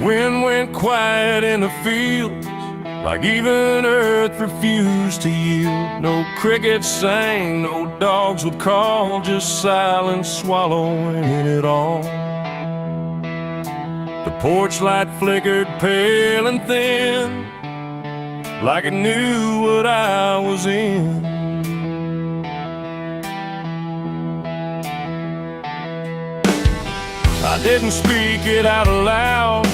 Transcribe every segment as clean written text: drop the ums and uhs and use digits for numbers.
wind went quiet in the fields, like even earth refused to yield. No crickets sang, no dogs would call, just silence swallowing it all. The porch light flickered pale and thin, like it knew what I was in. I didn't speak it out loud,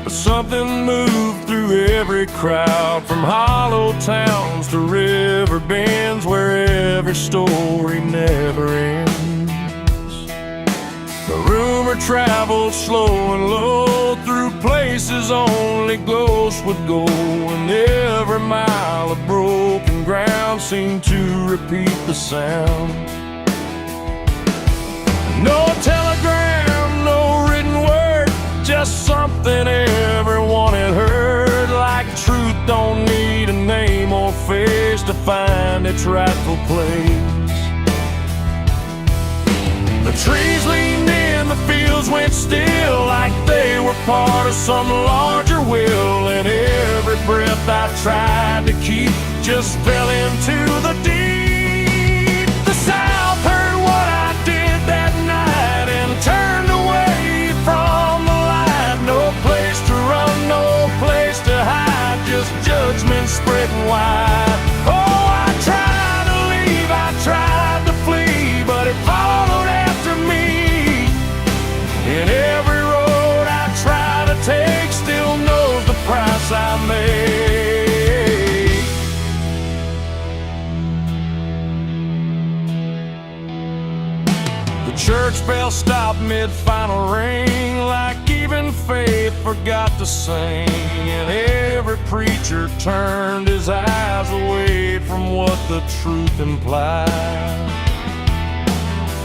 but something moved through every crowd, from hollow towns to river bends, where every story never ends. The rumor traveled slow and low through places only ghosts would go, and every mile of broken ground seemed to repeat the sound. No telegram, no written word, just something everyone had heard, like truth don't need a name or face to find its rightful place. The trees leaned in, the fields went still, like they were part of some larger will, and every breath I tried to keep just fell into the deep. The South heard what I did that night and turned away from the light. No place to run, no place to hide, just judgment spreading wide. Oh, I tried to leave, I tried to flee, but it followed after me. And every road I try to take still knows the price I made. The church bell stopped mid-final ring, like even faith forgot to sing, and every preacher turned his eyes away from what the truth implied.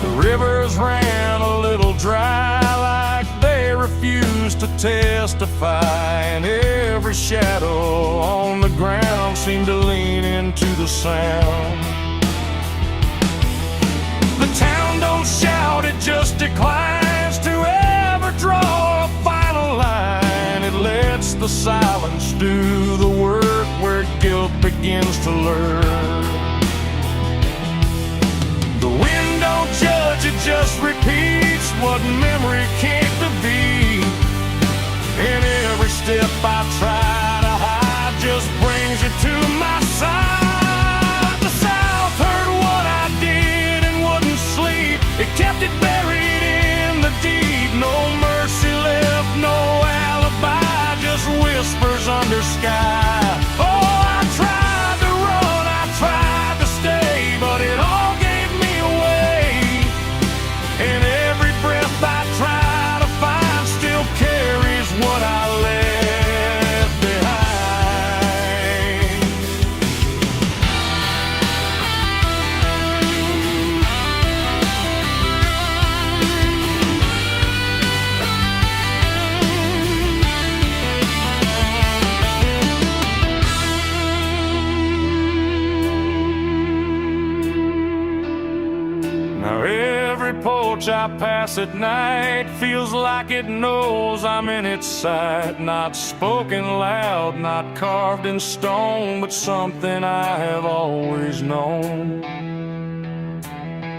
The rivers ran a little dry, like they refused to testify, and every shadow on the ground seemed to lean into the sound. The town don't shout, it just declines to ever draw a final line. It lets the silence do the work where guilt begins to learn. The wind don't judge, it just repeats what memory can't defeat. And every step I try to hide just brings you to my side. The South heard what I did and wouldn't sleep. It kept it buried in the deep. No mercy left, no alibi, just whispers under sky. Oh, I tried to run, I tried to stay, but it all gave me away. And every breath I try to find still carries what I left behind. Now every porch I pass at night feels like it knows I'm in its sight. Not spoken loud, not carved in stone, but something I have always known.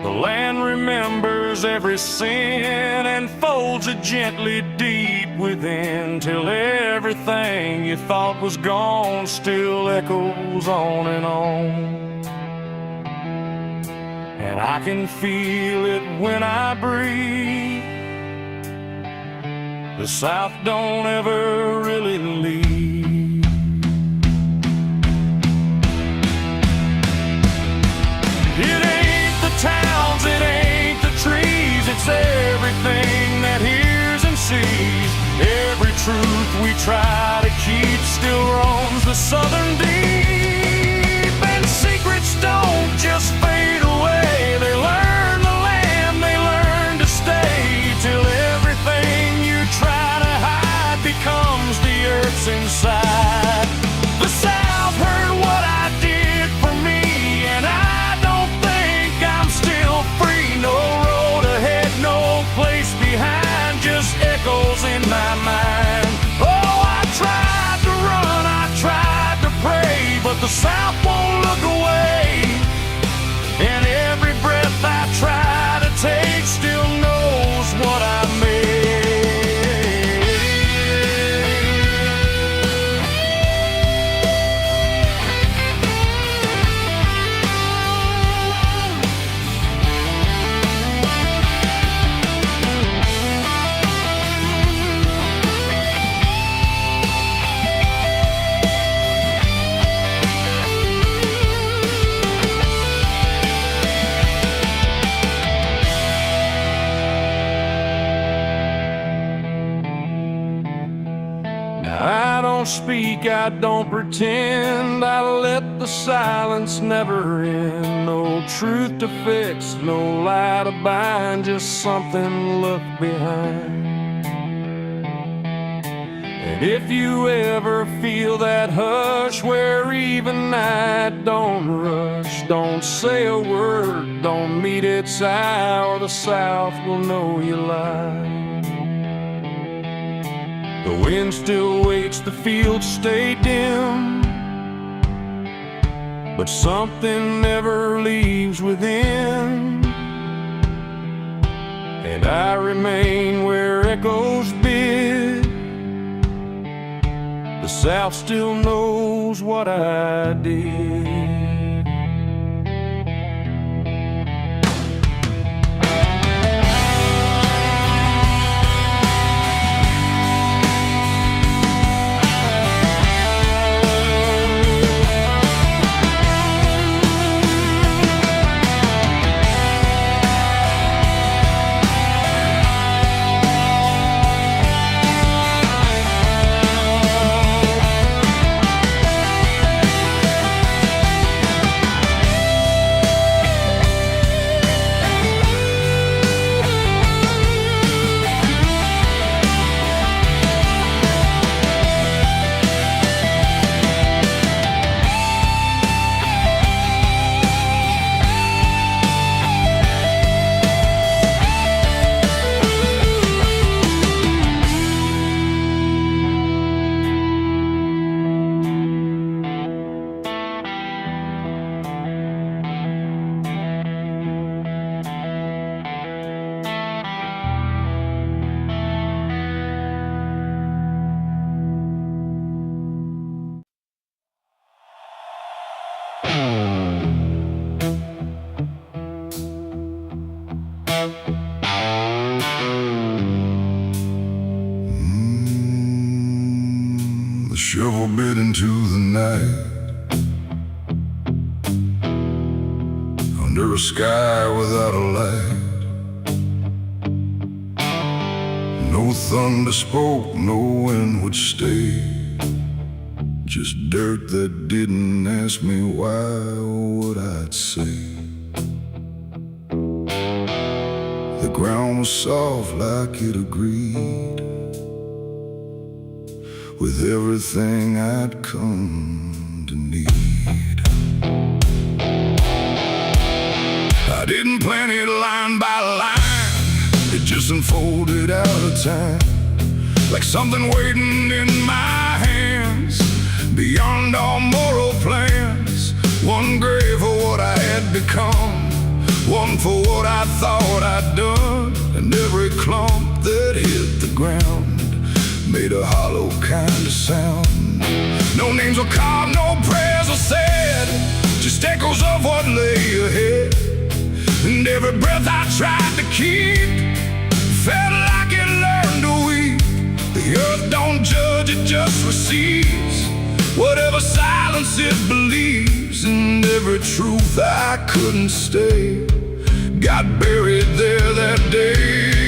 The land remembers every sin and folds it gently deep within, till everything you thought was gone still echoes on and on. And I can feel it when I breathe. The South don't ever really leave. It ain't the towns, it ain't the trees, it's everything that hears and sees. Every truth we try to keep still roams the southern deep. And secrets don't just fade away, they learn the land, they learn to stay, till everything you try to hide becomes the earth's inside. The South heard what I did for me, and I don't think I'm still free. No road ahead, no place behind, just echoes in my mind. Oh, speak, I don't pretend. I let the silence never end. No truth to fix, no lie to bind, just something left behind. And if you ever feel that hush where even night don't rush, don't say a word, don't meet its eye, or the South will know you lie. The wind still waits, the fields stay dim, but something never leaves within. And I remain where echoes bid. The South still knows what I did. The shovel bit into the night, under a sky without a light. No thunder spoke, no wind would stay, just dirt that didn't ask me why or what I'd say. The ground was soft like it agreed with everything I'd come to need. I didn't plan it line by line, it just unfolded out of time, like something waiting in my hands, beyond all moral plans. One grave for what I had become, one for what I thought I'd done, and every clump that hit the ground made a hollow kind of sound. No names were carved, no prayers were said, just echoes of what lay ahead. And every breath I tried to keep felt like it learned to weep. The earth don't judge, it just receives whatever silence it believes. And every truth I couldn't stay got buried there that day.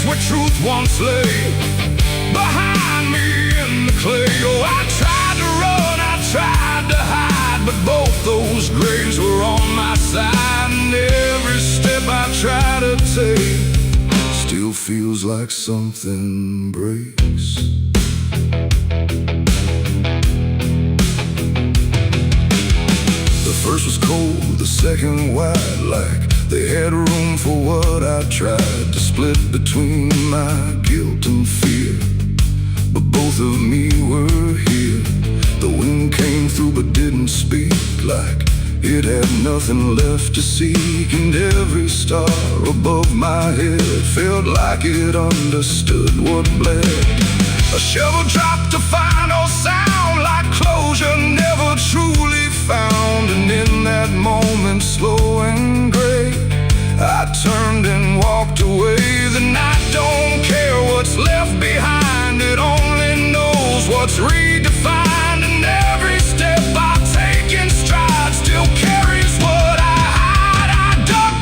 Where truth once lay behind me in the clay. Oh, I tried to run, I tried to hide, but both those graves were on my side. And every step I try to take still feels like something breaks. The first was cold, the second wide, like they had room for what I tried to split between my guilt and fear. But both of me were here. The wind came through but didn't speak, like it had nothing left to seek. And every star above my head felt like it understood what bled. A shovel dropped a final sound, like closure never truly found. And in that moment, slow and gray, I turned and walked away. The night don't care what's left behind, it only knows what's redefined. And every step I take in stride still carries what I hide. I dug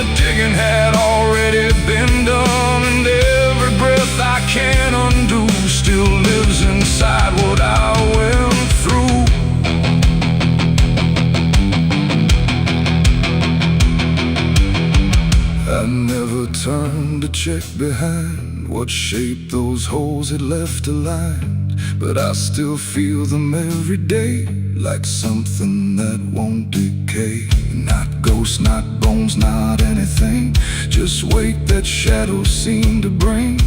the digging had already been done, and every breath I can't undo still lives inside what I went through. I never turned to check behind what shape those holes had left aligned, but I still feel them every day, like something that won't decay. Not ghosts, not bones, not anything, just weight that shadows seem to bring.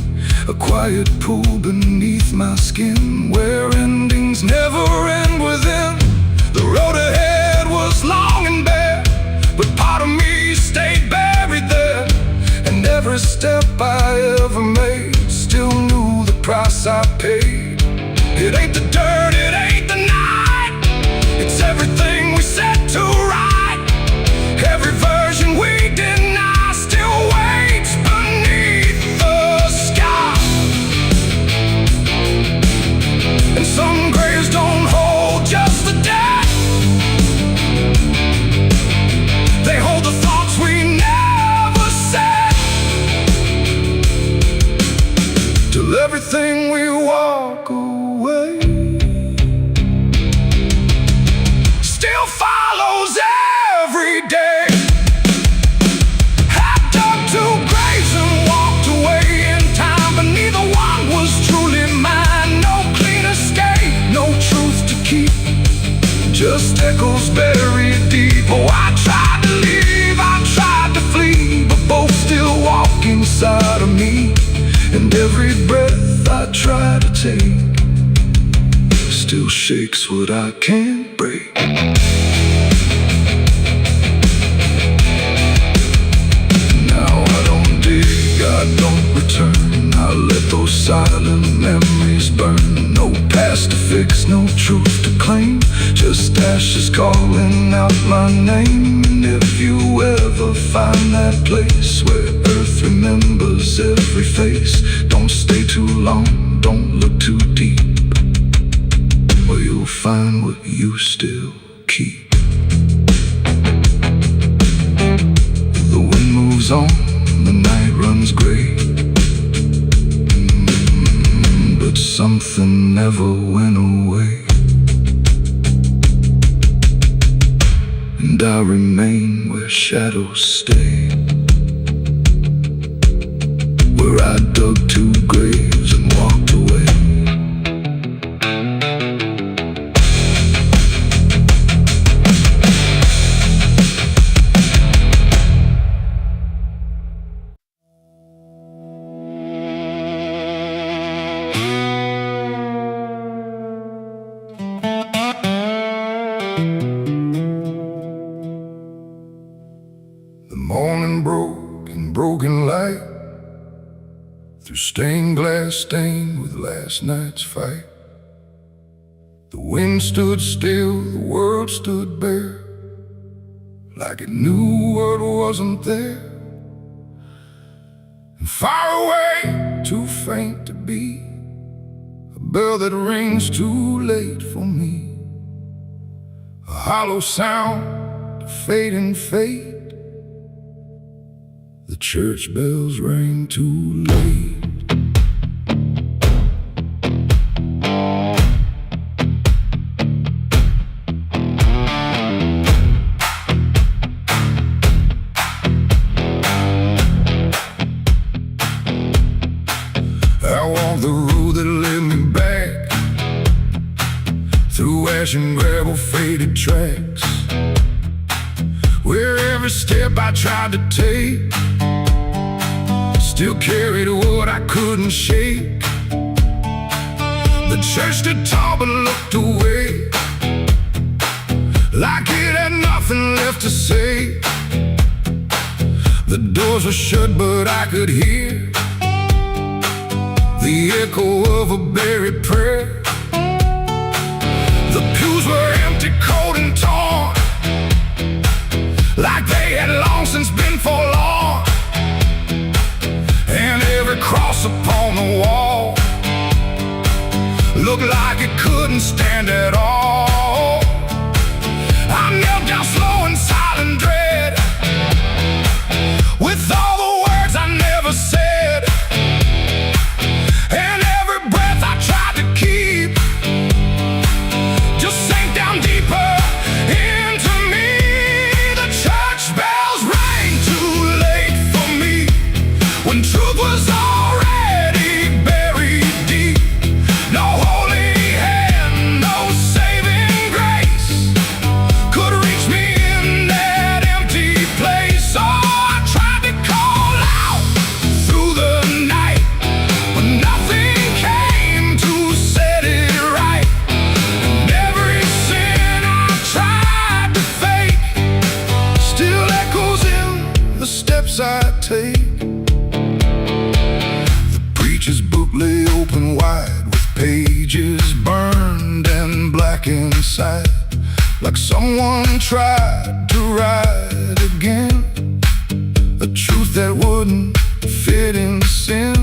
A quiet pool beneath my skin, where endings never end within. The road ahead was long and bare, but part of me stayed buried there. And every step I ever made still knew the price I paid. It ain't the dirt, it ain't the night, it's everything we set to right. Every version we deny still waits beneath the sky. And some graves don't hold just the dead, they hold the thoughts we never said. Till everything we walk away still follows every day. I dug two graves and walked away in time, but neither one was truly mine. No clean escape, no truth to keep, just echoes buried deep. Oh, I tried to leave, I tried to flee, but both still walk inside of me. And every breath I try to take still shakes what I can't break. Now I don't dig, I don't return, I let those silent memories burn. No past to fix, no truth to claim, just ashes calling out my name. And if you ever find that place where earth remembers every face, don't stay too long, don't look too deep, or you'll find what you still keep. The wind moves on, the night runs gray, but something never went away. And I remain where shadows stay, where I dug two graves and walked away. The morning broke in broken light, through stained glass stained with last night's fight. The wind stood still, the world stood bare, like it knew what wasn't there. And far away, too faint to be, a bell that rings too late for me. A hollow sound, a fading fate, the church bells rang too late. I walked the road that led me back, through ash and gravel faded tracks, where every step I tried to take still carried what I couldn't shake. The church stood tall but looked away, like it had nothing left to say. The doors were shut but I could hear the echo of a buried prayer. The pews were empty, cold and torn, like they had long since been forlorn. And every cross upon the wall looked like it couldn't stand at all. I knelt down slow in silent dread, steps I take. The preacher's book lay open wide, with pages burned and black inside, like someone tried to write again a truth that wouldn't fit in sin.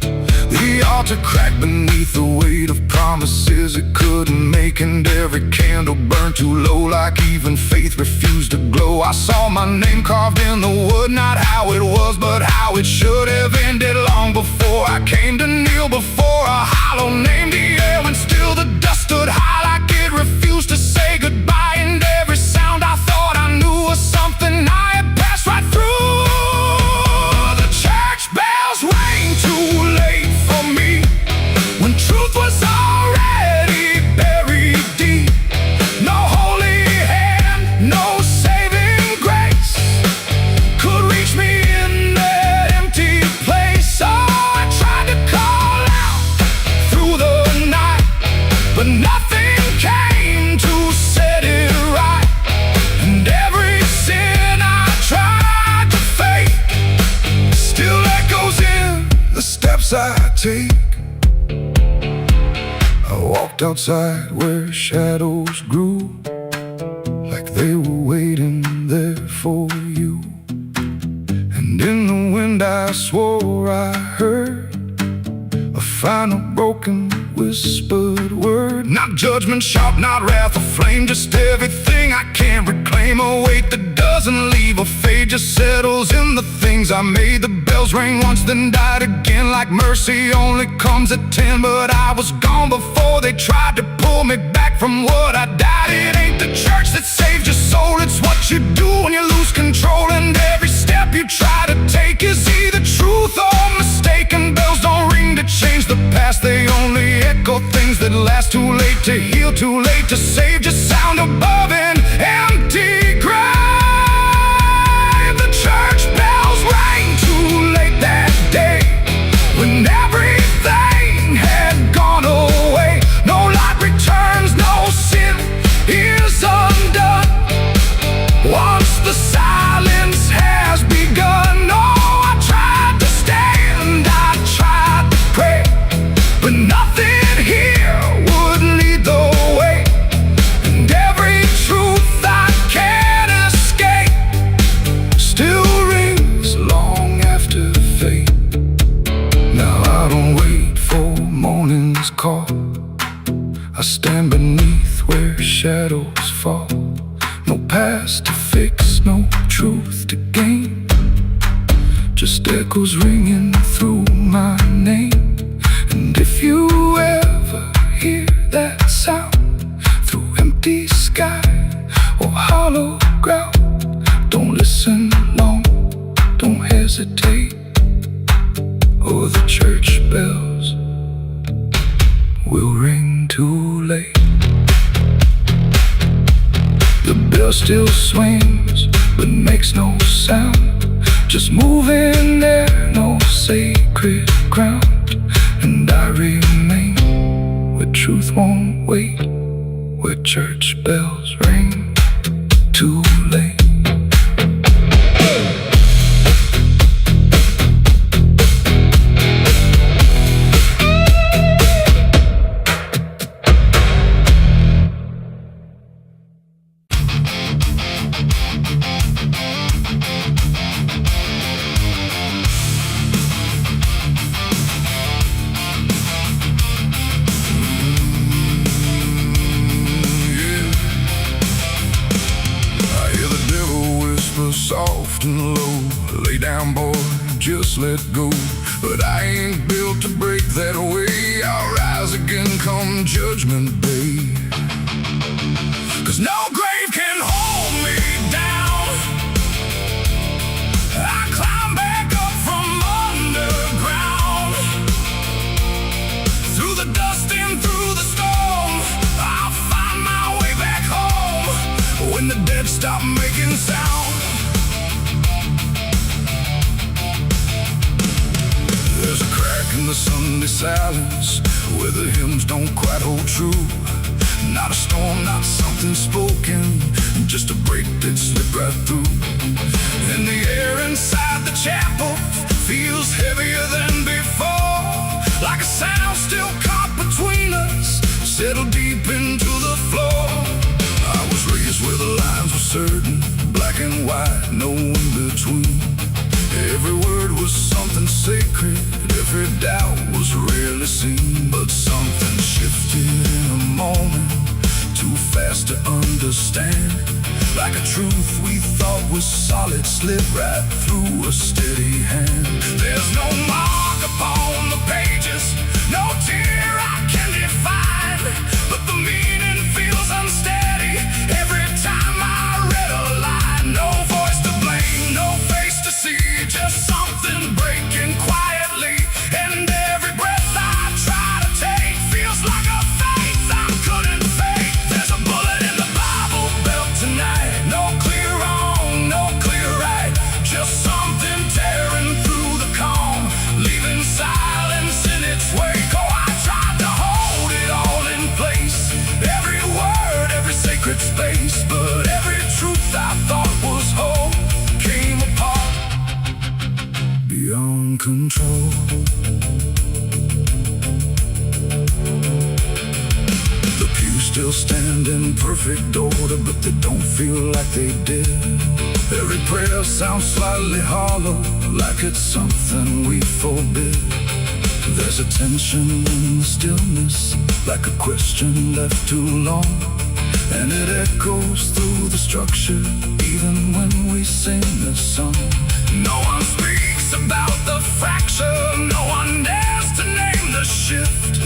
The altar cracked beneath the weight of promises it couldn't make, and every candle burned too low, like even faith refused to glow. I saw my name carved in the wood, not how it was, but how it should have ended long before I came to kneel before a hollow name. The air and still the dust stood high, like it refused to say goodbye, and every sound I thought I knew was something I had passed right through. The church bells rang too late for me, when truth was already buried deep. No holy hand, no saving grace could reach me in that empty place. So I tried to call out through the night, but nothing came to set it right. And every sin I tried to fake still echoes in the steps I take. I walked outside where shadows grew, like they were waiting there for you. And in the wind I swore I heard a final broken whispered word. Not judgment sharp, not wrath or flame, just everything I can't reclaim. A weight that doesn't leave or fade, just settles in the things I made. The bells rang once, then died again, like mercy only comes at 10. But I was gone before they tried to pull me back from what I died. It ain't the church that saves your soul, it's what you do when you lose control. And every step you try to take is either truth or mistake. And bells don't ring to change the past, they only echo things that last. Too late to heal, too late to save, just sound above an empty grave. The church bells rang too late that day, when everything had gone away. No light returns, no sin is undone once the silence has begun. No, I tried to stand, I tried to pray, but nothing here would lead the way. And every truth I can't escape still rings long after fate. Now I don't wait for morning's call, I stand beneath where shadows fall. No past to fix, no truth to gain, just echoes ringing through my name. And if you ever hear that sound through empty sky or hollow ground, don't listen long, don't hesitate, or the church bells will ring too late. The bell still swings, but makes no sound, just moving there, no sacred ground. And I remain where truth won't wait, where church bells ring too late. Soft and low, lay down boy, just let go. But I ain't built to break that way, I'll rise again come judgment day. 'Cause no grave can hold me down, I climb back up from underground, through the dust and through the storm, I'll find my way back home, when the dead stop making sound. There's a crack in the Sunday silence, where the hymns don't quite hold true. Not a storm, not something spoken, just a break that slipped right through. And the air inside the chapel feels heavier than before, like a sound still caught between us, settled deep into the floor. I was raised where the lines were certain, black and white, no in between. Every word was something sacred, every doubt was rarely seen. But something shifted in a moment, too fast to understand. Like a truth we thought was solid slipped right through a steady hand. There's no mark upon the pages, no tear I can define, but the meaning feels unsteady every time I read a line. No voice to blame, no face to see, just something breaking quietly. And every breath I try to take feels like a faith I couldn't fake. There's a bullet in the Bible belt tonight, no clear wrong, no clear right, just something tearing through the calm, leaving silence in its wake. Oh, I tried to hold it all in place, every word, every sacred space, but every truth I thought was whole came apart beyond control. The pews still stand in perfect order, but they don't feel like they did. Every prayer sounds slightly hollow, like it's something we forbid. There's a tension in the stillness, like a question left too long, and it echoes through the structure, even when we sing this song. No one speaks about the fracture, no one dares to name the shift,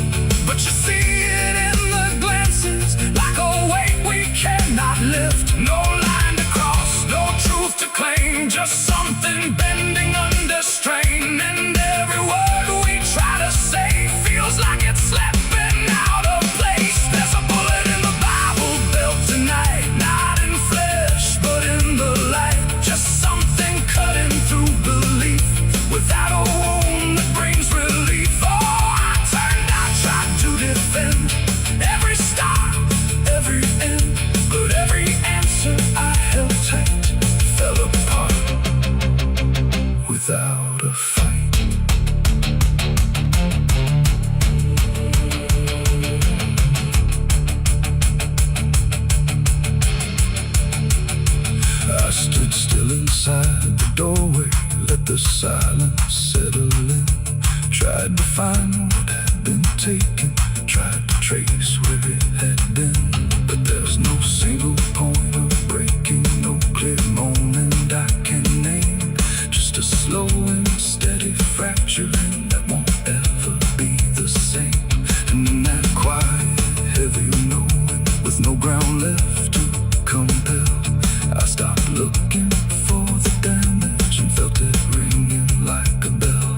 but you see it in the glances, like a weight we cannot lift. No line to cross, no truth to claim, just something bending under strain. And every word we try to say feels like it's slipping out of place. There's a bullet in the Bible belt tonight, not in flesh but in the light, just something cutting through belief without a wound that brings relief. Oh, I turned, I tried to defend every start, every end, but every answer I held tight fell apart without a fight. I stood still inside the doorway, let the silence settle in. Tried to find what had been taken, tried to trace where it had been, but there's no single point of breaking, no clear moment I can name. Just a slow and steady fracturing that won't ever be the same. And in that quiet, heavy knowing, with no ground left to compel, I stopped looking for the damage and felt it ringing like a bell.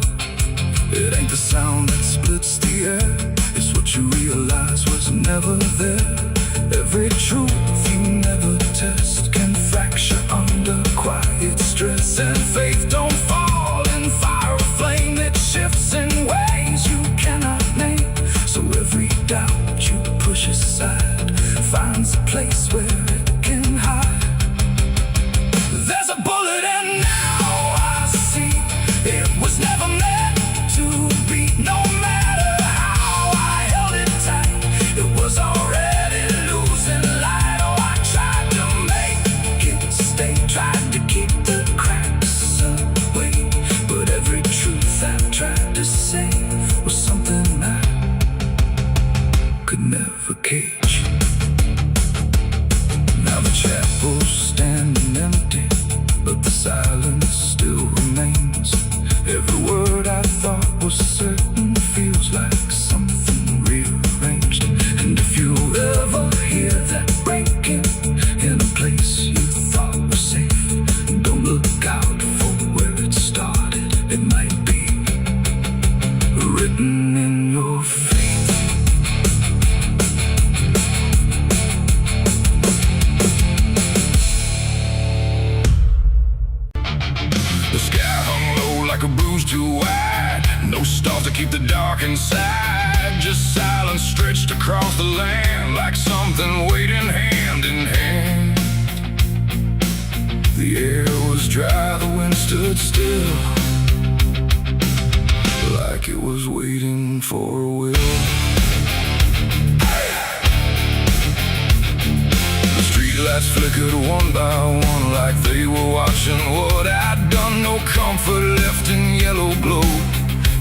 It ain't the sound that splits the air, it's what you realize was never there. Every truth you never test can fracture under quiet stress. And faith don't fall in fire or flame, it shifts in ways you cannot name. So every doubt you push aside finds a place where it can hide. There's a bullet and now I see it was never meant to be. No matter how I held it tight, it was already losing light. Oh, I tried to make it stay, tried to keep the cracks away, but every truth I tried to say was something I could never cage. Now the chapel's standing empty, but the silence still remains. Every word I thought was certain feels like something rearranged. And if you ever hear that breaking in a place you thought was safe, don't look out for where it started. It might be written in your faith. like a bruise too wide. No stars to keep the dark inside. Just silence stretched across the land, like something waiting hand in hand. The air was dry, the wind stood still, like it was waiting for a will. The streetlights flickered one by one, like they were watching what I'd done. No comfort left in yellow glow,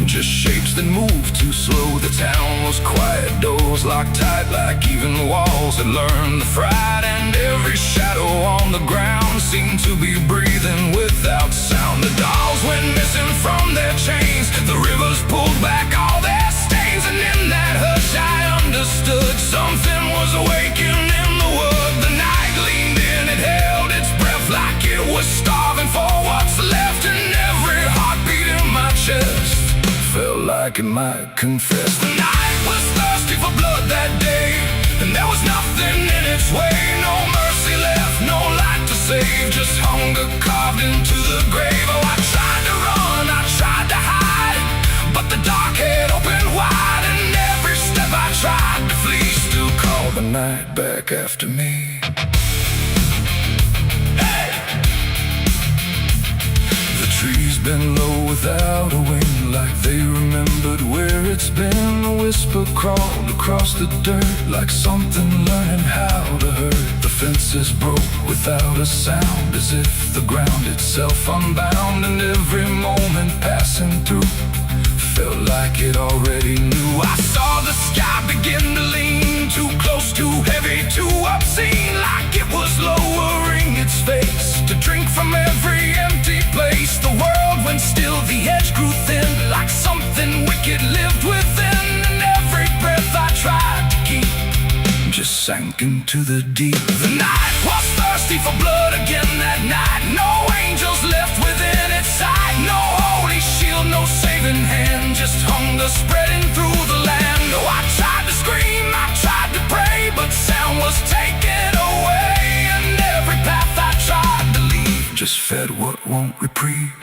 just shapes that moved too slow. The town was quiet, doors locked tight, like even walls had learned the fright. And every shadow on the ground seemed to be breathing without sound. The dolls went missing from their chains, the rivers pulled back all their stains. And in that hush I understood something was awakening in the wood. The night leaned in, it held its breath like it was starving for what's left. And every heartbeat in my chest felt like it might confess. The night was thirsty for blood that day, and there was nothing in its way. No mercy left, no light to save, just hunger carved into the grave. Oh, I tried to run, I tried to hide, but the dark had opened wide. And every step I tried to flee still called the night back after me. Trees bent low without a wing, like they remembered where it's been. A whisper crawled across the dirt, like something learning how to hurt. The fences broke without a sound, as if the ground itself unbound. And every moment passing through felt like it already knew. I saw the sky begin to lean, too close, too heavy, too obscene, like it was lowering its face to drink from every empty place. The world went still, the edge grew thin, like something wicked lived within. And every breath I tried to keep just sank into the deep. The night was thirsty for blood again that night. No angels left within its sight, no holy shield, no saving hand, just hunger spreading through the land. Oh, I tried to scream, I tried to pray, but sound was taken away. And every path I tried to leave just fed what won't reprieve.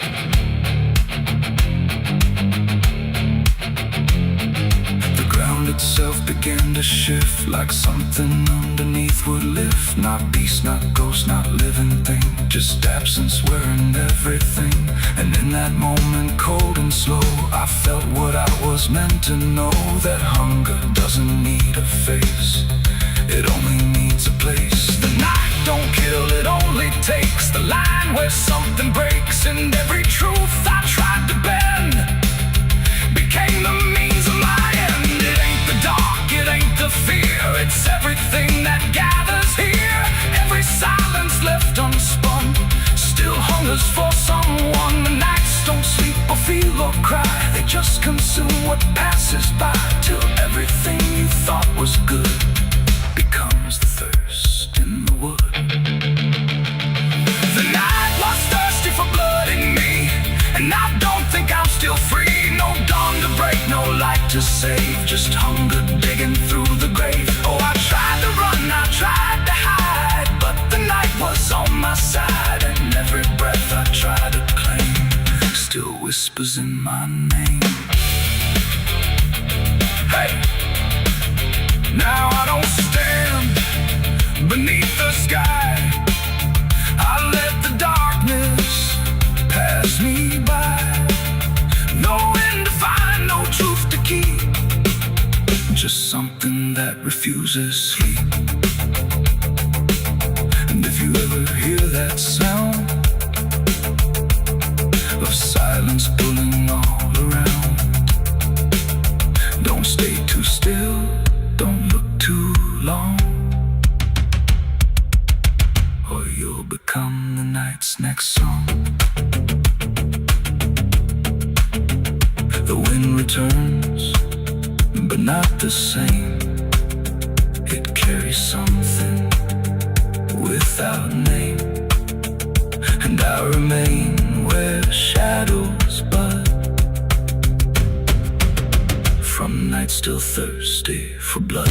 The ground itself began to shift, like something underneath would lift. Not beast, not ghost, not living thing, just absence wearing everything. And in that moment, cold and slow, I felt what I was meant to know, that hunger doesn't need a face, it only needs a place. The night don't kill, it only takes the line where something breaks. And every truth I tried to bend became the means of my end. It ain't the dark, it ain't the fear, it's everything that gathers here. Every silence left unspun still hungers for someone. The nights don't sleep or feel or cry, they just consume what passes by, till everything you thought was good becomes the thirst in the wood. The night was thirsty for blood in me, and I don't think I'm still free. No dawn to break, no light to save, just hunger digging through the grave. Oh, I tried to run, I tried to hide, but the night was on my side. And every breath I try to claim still whispers in my name. Hey! Now I don't stand beneath the sky, I let the darkness pass me by. No end to find, no truth to keep, just something that refuses sleep. And if you ever hear that sound of silence pulling all around, don't stay too still, don't look too long, or you'll become the night's next song. The wind returns, but not the same. It carries something without name, and I remain where shadows bud, from nights still thirsty for blood.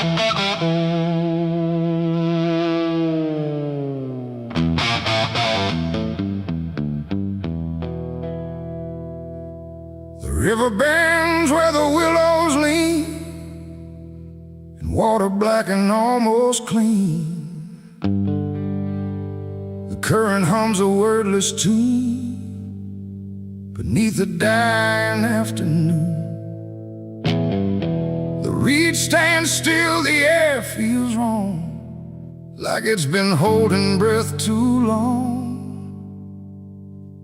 The river bends where the willows lean, and water black and almost clean. The current hums a wordless tune beneath the dying afternoon. The reed stands still, the air feels wrong, like it's been holding breath too long.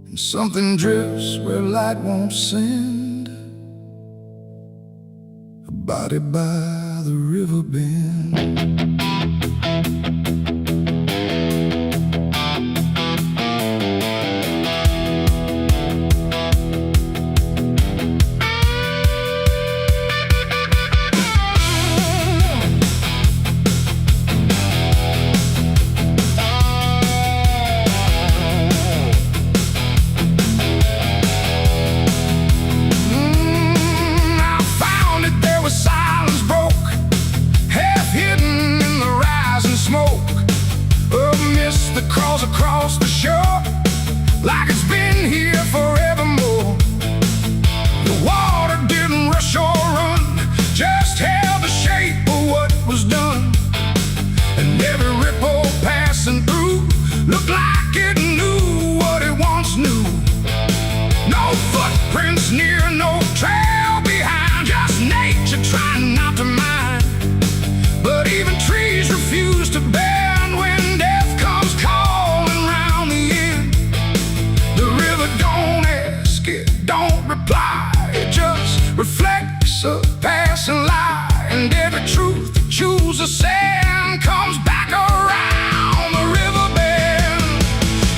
And something drifts where light won't send, a body by the river bend. Across the shore, like it's been here forevermore. The water didn't rush or run, just held the shape of what was done. And every ripple passing through looked like it knew what it once knew. No footprints near, no trail behind, just nature trying not to mind. But even trees refuse to bend when death comes calling round the end. The river don't ask, it don't reply, it just reflects a passing lie. And every truth that chooses sand comes back around the river bend.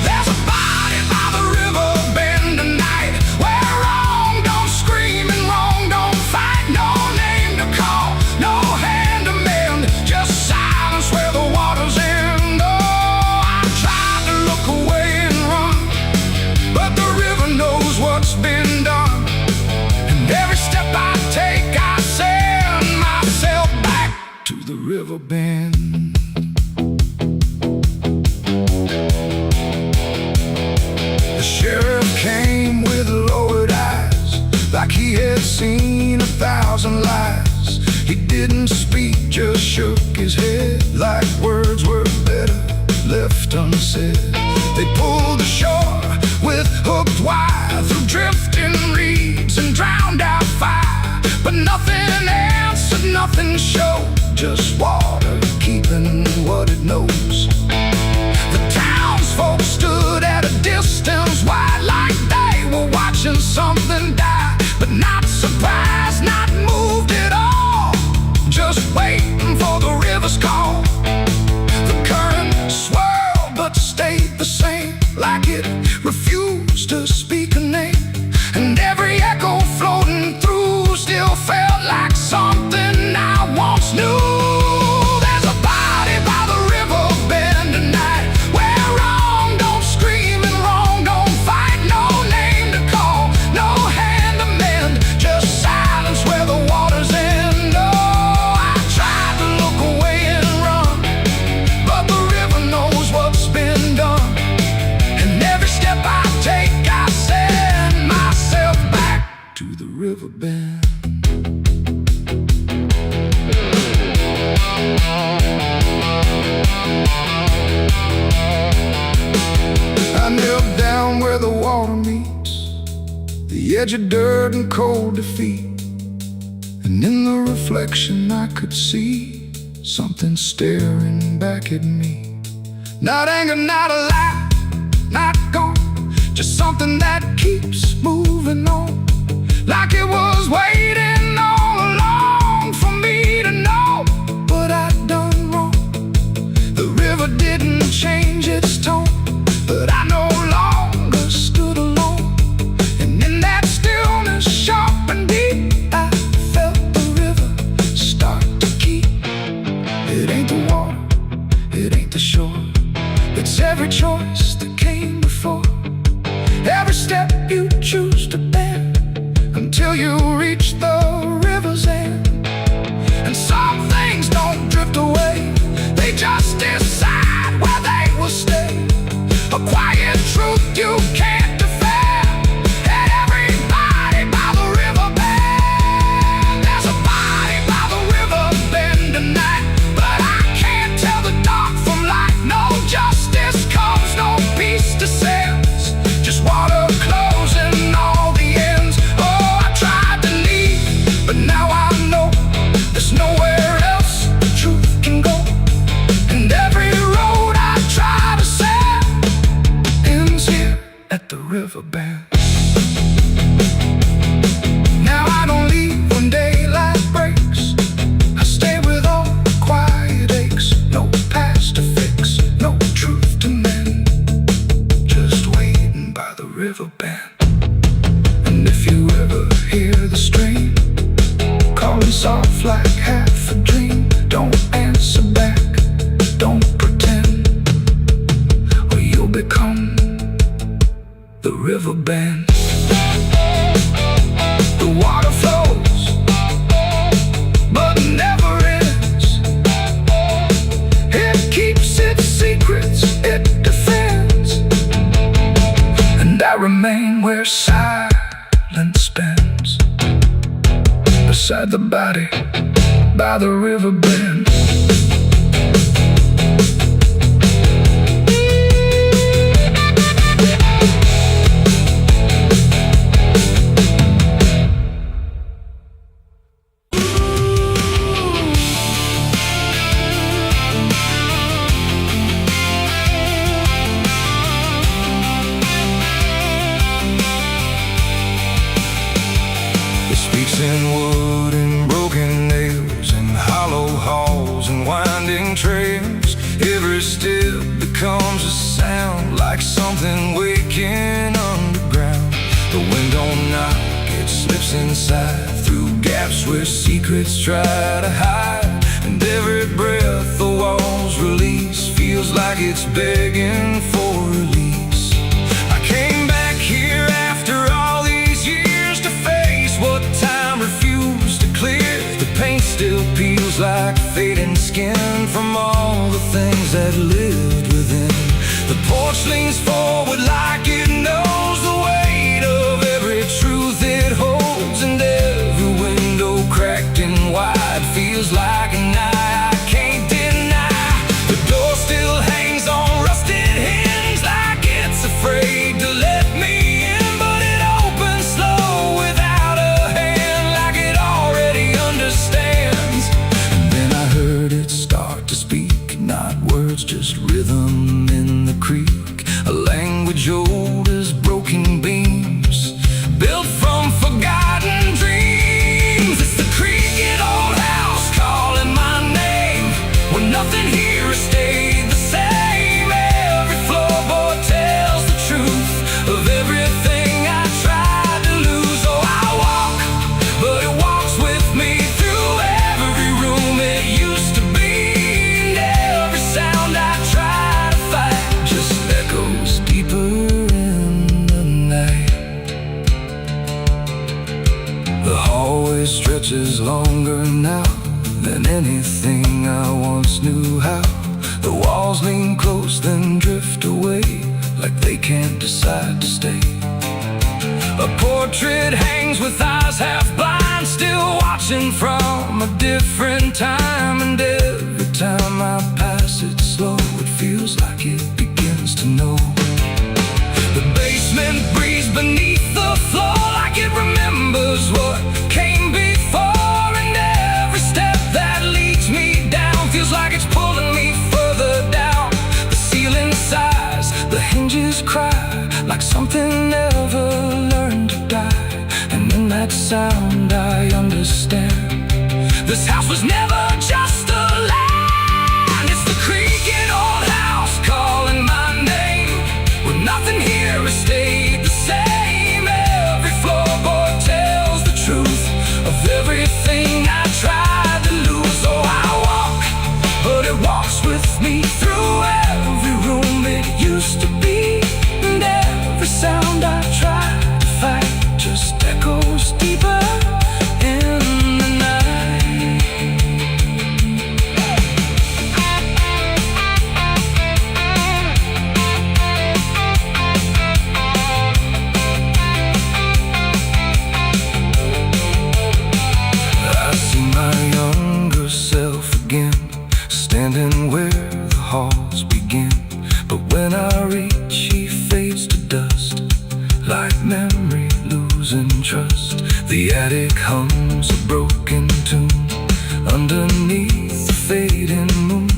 There's a body by the river bend tonight, where wrong don't scream and wrong don't fight. No name to call, no hand to mend, just silence where the waters end. Oh, I tried to look away and run, but the river knows what's been done. And every step I take, I send myself back to the river bend. The sheriff came with lowered eyes, like he had seen 1,000 lies. He didn't speak, just shook his head, like words were better left unsaid. They pulled ashore with hooked wire through drifting reeds and drowned out fire. But nothing answered, nothing showed, just water keeping what it knows. The townsfolk stood at a distance wide, like they were watching something die. But not surprised, not moved at all, just waiting for the river's call. The current swirled but stayed the same, like it refused to speak a name. And every echo floating through still felt like something I once knew. There's a body by the river bend tonight, where wrong don't scream and wrong don't fight. No name to call, no hand to mend, just silence where the waters end. Oh, I tried to look away and run, but the river knows what's been done. And every step I take, I send myself back to the river bend. I knelt down where the water meets the edge of dirt and cold defeat. And in the reflection I could see something staring back at me. Not anger, not alive, not gone, just something that keeps moving on, like it was waiting all along for me to know what I'd done wrong. The river didn't change its tone, but I no longer stood alone. And in that stillness, sharp and deep, I felt the river start to keep. It ain't the water, it ain't the shore, it's every choice that came before. Every step you choose to bear, until you reach the beside the body by the river bend. In wood and broken nails and hollow halls and winding trails, every step becomes a sound like something waking underground. The wind don't knock, it slips inside through gaps where secrets try to hide. And every breath the walls release feels like it's begging for release. I came back here after all these years to face what time refused to clear. The paint still peels like fading skin from all the things that lived within. The porch leans forward like it knows the weight of every truth it holds. And every window cracked and wide feels like an eye I can't deny. The door still hangs on rusted hinges like it's afraid to let me in. But it opens slow without a hand, like it already understands. And then I heard it start to speak, not words, just rhythm in the creek. A language old as broken beams, built from forgotten dreams. It's the creaking old house calling my name, when nothing here has stayed the same. Every floorboard tells the truth of everything I tried to lose. Oh, I walk, but it walks with me through every room it used to be. And every sound I try to fight just echoes deeper in the night. The hallway stretches longer now than anything I once knew how. The walls lean close then drift away, like they can't decide to stay. A portrait hangs with eyes half blind, still watching from a different time. And every time I pass it slow, it feels like it begins to know. The basement breathes beneath the floor, like it remembers what came before. And every step that leads me down feels like it's pulling me further down. The ceiling sighs, the hinges cry, like something never learned to die. And in that sound I understand, this house was never just a land. It's the creaking old house calling my name, when nothing here has stayed the same. Every floorboard tells the truth of everything I tried to lose. Oh, I walk, but it walks with me through every room it used to be. And every sound I try to fight just echoes deeper in the night. I see my younger self again, standing where the halls begin. But when I reach, he fades to dust, like memory losing trust. The attic hums a broken tune underneath the fading moon.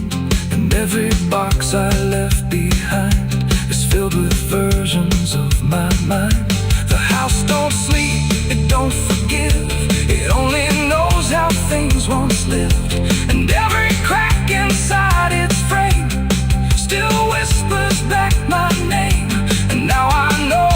And every box I left behind is filled with versions of my mind. The house don't sleep, it don't forgive, it only knows how things once lived. And every crack inside its frame still whispers back my name. And now I know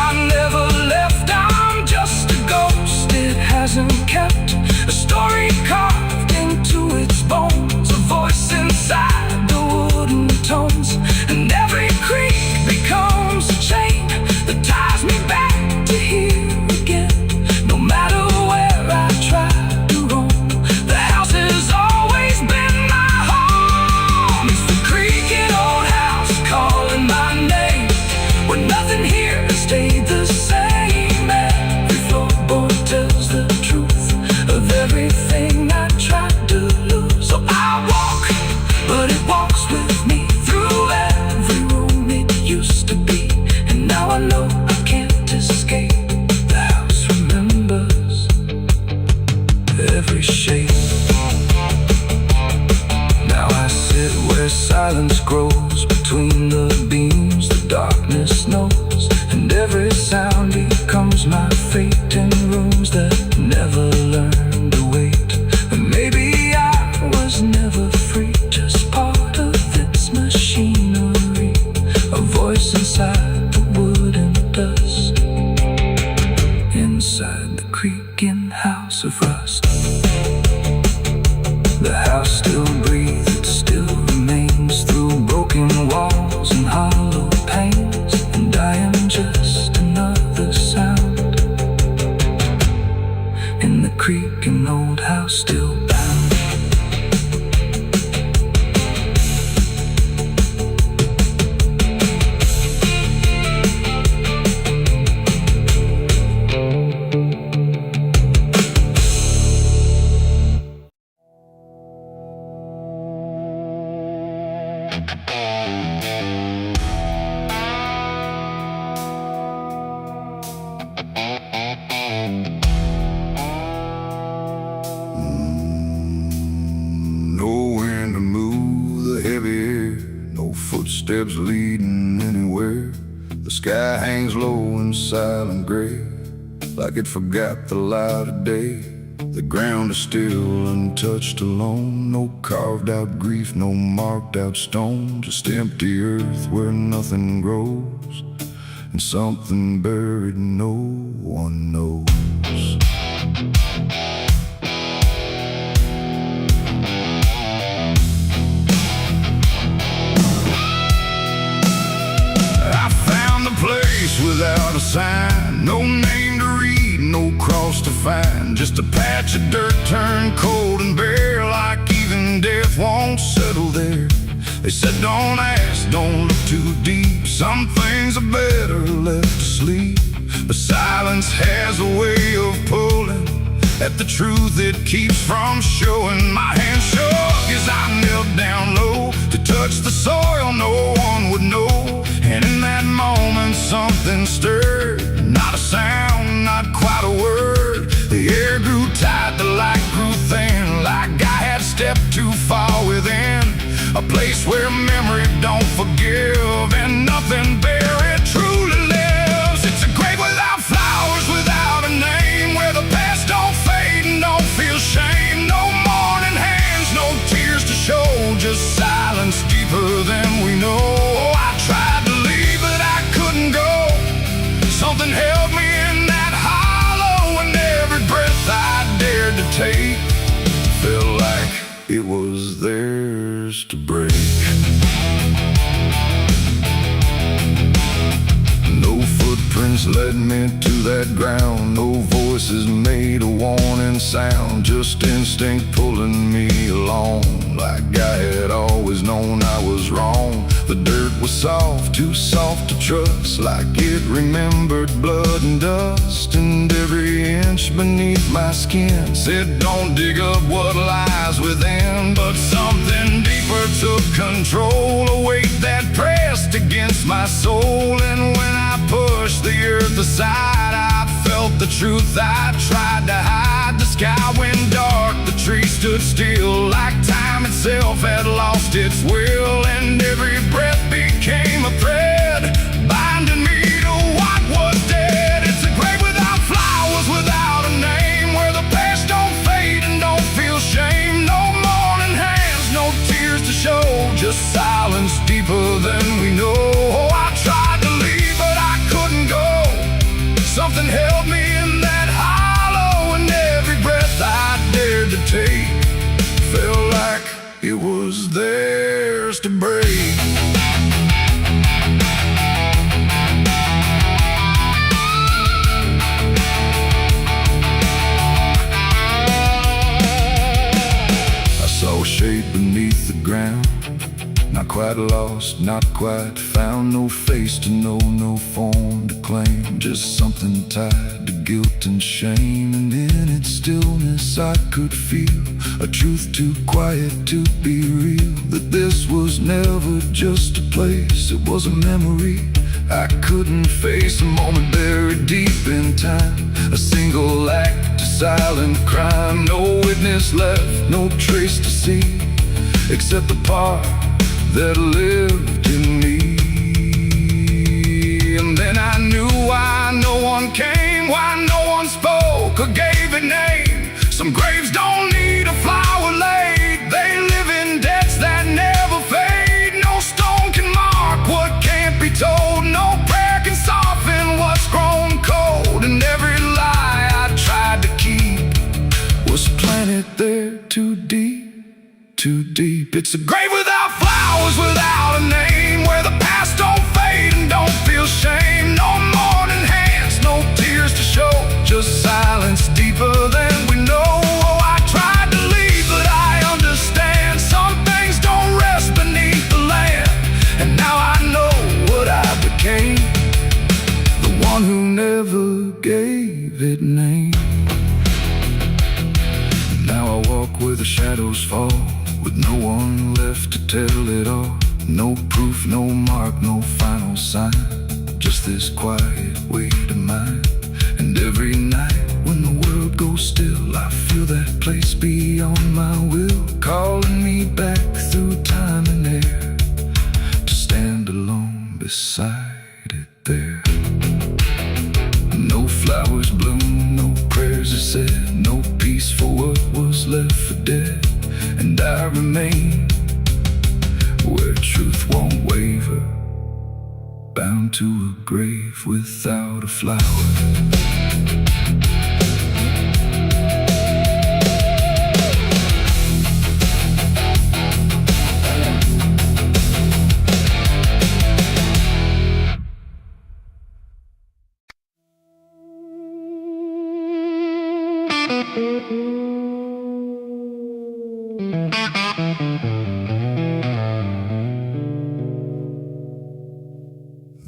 I never left, I'm just a ghost it hasn't kept. A story carved into its bones, a voice inside the wooden tones. And every creak becomes a chain that ties me back to here again. No matter where I try to roam, the house is all silence grows between the beams, the darkness knows, and every sound becomes my fate in rooms that never learned to wait. And maybe I was never free, just part of its machinery, a voice inside the wood and dust, inside the creaking house of rust. The house still breathes, it still remains through broken walls and hollow panes, and I am just another sound in the creaking old house still bound. Nowhere to move the heavy air, no footsteps leading anywhere. The sky hangs low in silent gray, like it forgot the light of day. The ground is still untouched alone, no carved out grief, no marked out stone, just empty earth where nothing grows, and something buried no one knows. Place without a sign, no name to read, no cross to find, just a patch of dirt turned cold and bare, like even death won't settle there. They said don't ask, don't look too deep, some things are better left to sleep, but silence has a way of pulling at the truth it keeps from showing. My hand shook as I knelt down low to touch the soil no one would know, and in that moment something stirred, not a sound, not quite a word. The air grew tight, the light grew thin, like I had stepped too far within a place where memory don't forgive and nothing buried truly lives. It's a grave without flowers, without a name, where the past don't fade and don't feel shame. No mourning hands, no tears to show, just silence deeper than we know. I tried to leave, but I couldn't go. Something held me in that hollow, and every breath I dared to take felt like it was theirs to break. No footprints led me to that ground, no voices made a warning sound, just instinct pulling me along, like I had always known I was wrong. The dirt was soft, too soft to trust, like it remembered blood and dust, and every inch beneath my skin said don't dig up what lies within. But something deeper took control, a weight that pressed against my soul, and when I pushed the earth aside, I felt the truth I tried to hide. The sky went dark, the trees stood still, like time itself had lost its will, and every breath became a thread, binding me to what was dead. It's a grave without flowers, without a name, where the past don't fade and don't feel shame. No mourning hands, no tears to show, just silence deeper than we know. I tried to leave, but I couldn't go. Something held me in that hollow, and every breath I dared to take felt like it was theirs to break. I saw a shape beneath the ground, not quite lost, not quite found, no face to know, no form to claim, just something tied to guilt and shame. And in its stillness I could feel a truth too quiet to be real, that this was never just a place, it was a memory I couldn't face, a moment buried deep in time, a single act, a silent crime, no witness left, no trace to see, except the part that lived in me. And then I knew why no one came, why no one spoke or gave a name. Some graves don't need a flower laid, they live in debts that never fade. No stone can mark what can't be told, no prayer can soften what's grown cold. And every lie I tried to keep was planted there too deep, too deep. It's a grave without flowers, without a name, where the past don't fade and don't feel shame. No mourning hands, no tears to show, just silence deeper than we know. Oh, I tried to leave, but I understand some things don't rest beneath the land. And now I know what I became, the one who never gave it name. Now I walk where the shadows fall, with no one left to tell it all. No proof, no mark, no final sign, just this quiet weight of mine. And every night when the world goes still, I feel that place beyond my will, calling me back through time and air, to stand alone beside it there. No flowers bloom, no prayers are said, no peace for what was left for dead. And I remain where truth won't waver, bound to a grave without a flower.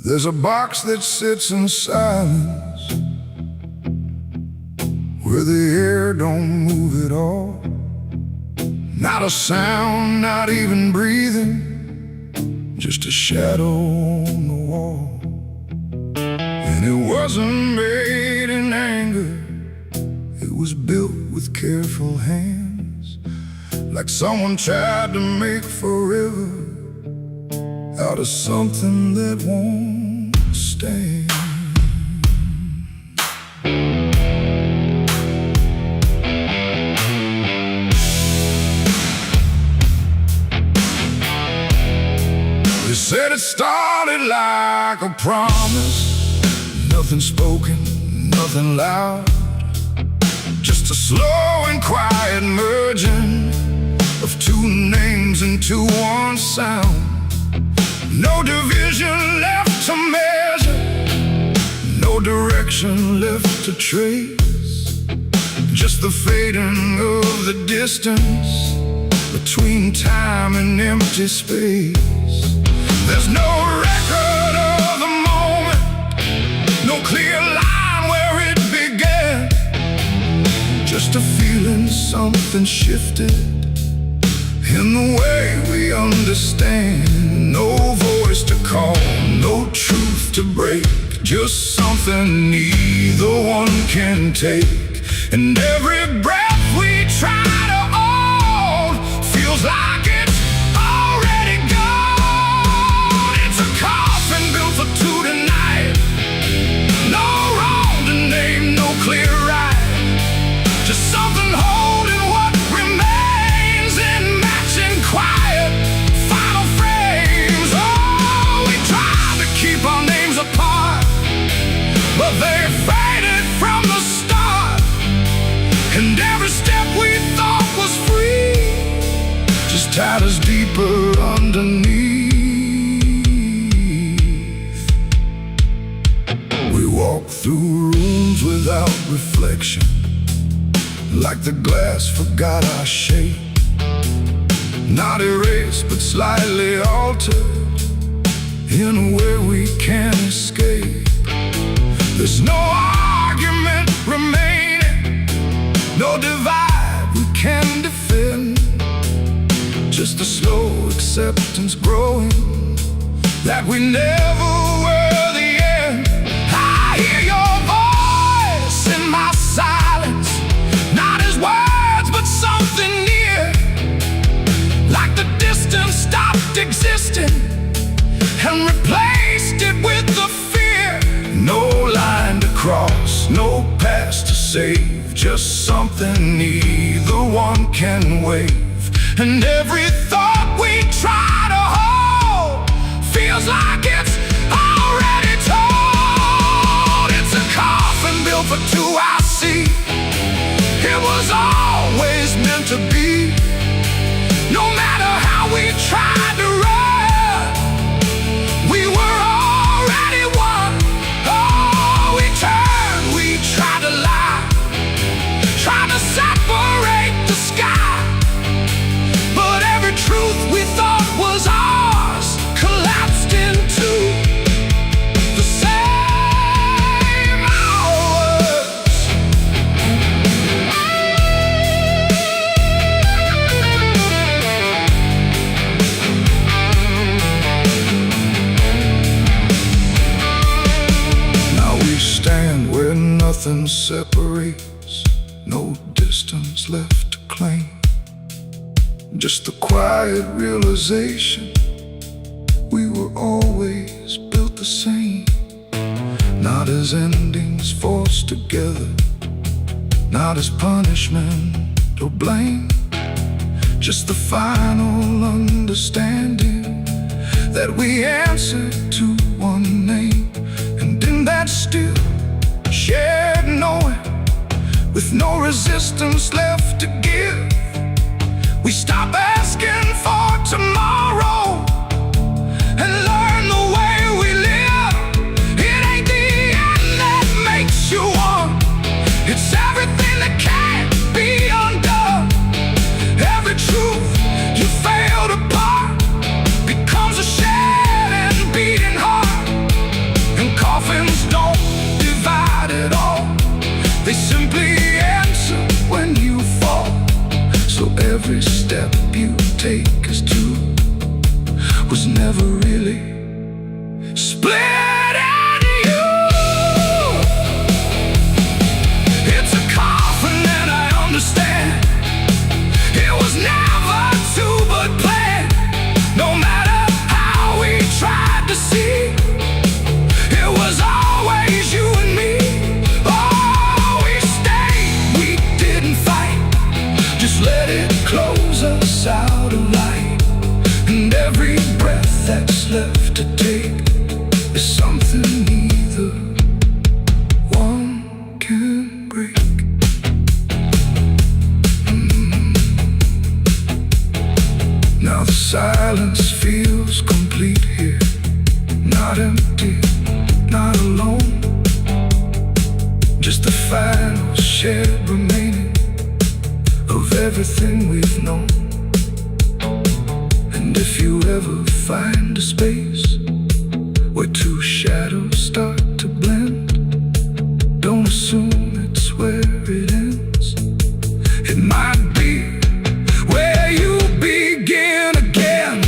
There's a box that sits in silence, where the air don't move at all. Not a sound, not even breathing, just a shadow on the wall. And it wasn't made in anger, it was built with careful hands, like someone tried to make forever out of something that won't stand. They said it started like a promise, nothing spoken, nothing loud, just a slow and quiet merging of two names into one sound. No division left to measure, no direction left to trace, just the fading of the distance between time and empty space. There's no record of the moment, no clear line where it began, just a feeling something shifted in the way we understand. No voice to call, no truth to break, just something neither one can take. And every breath we try to hold feels like it's already gone. It's a coffin built for two tonight, no wrong to name, no clear right, just something holding what remains in matching quiet final frames. Oh, we tried to keep our names apart, but they faded from the start. And every step we thought was free just tied us deeper underneath. We walk through rooms without reflection, like the glass forgot our shape, not erased but slightly altered in a way we can't escape. There's no argument remaining, no divide we can defend, just a slow acceptance growing that we never were the end. I hear your voice in my silence, not as words but something near, like the distance stopped existing save, just something neither one can wave. And every thought we try to hold feels like it's already told. It's a coffin built for two, I see. It was always meant to be. No matter how we tried to run, we were already one. Oh, we turned, we tried to lie, tried to separate the sky. But every truth we thought was ours collapsed into the same hours. Now we stand where nothing separates, no distance left to claim. Just the quiet realization we were always built the same. Not as endings forced together, not as punishment or blame. Just the final understanding that we answered to one name. And in that still shared knowing, with no resistance left to give, we stop asking for tomorrow and learn the way we live. It ain't the end that makes you one, it's everything that can't be undone. Every truth you failed apart becomes a shed and beating heart. And coffins don't divide at all, they simply answer when you fall. So every step you take as two was never really split into you. It's a coffin and I understand. It was never two but planned. No matter how we tried to see, it was always you and me. Oh, we stayed, we didn't fight, just let it close us out of light. And every breath that's left to take is something neither one can break. Now the silence feels complete here, not empty, not alone. Just the final shared remaining of everything we've known. And if you ever find a space where two shadows start to blend, don't assume it's where it ends. It might be where you begin again.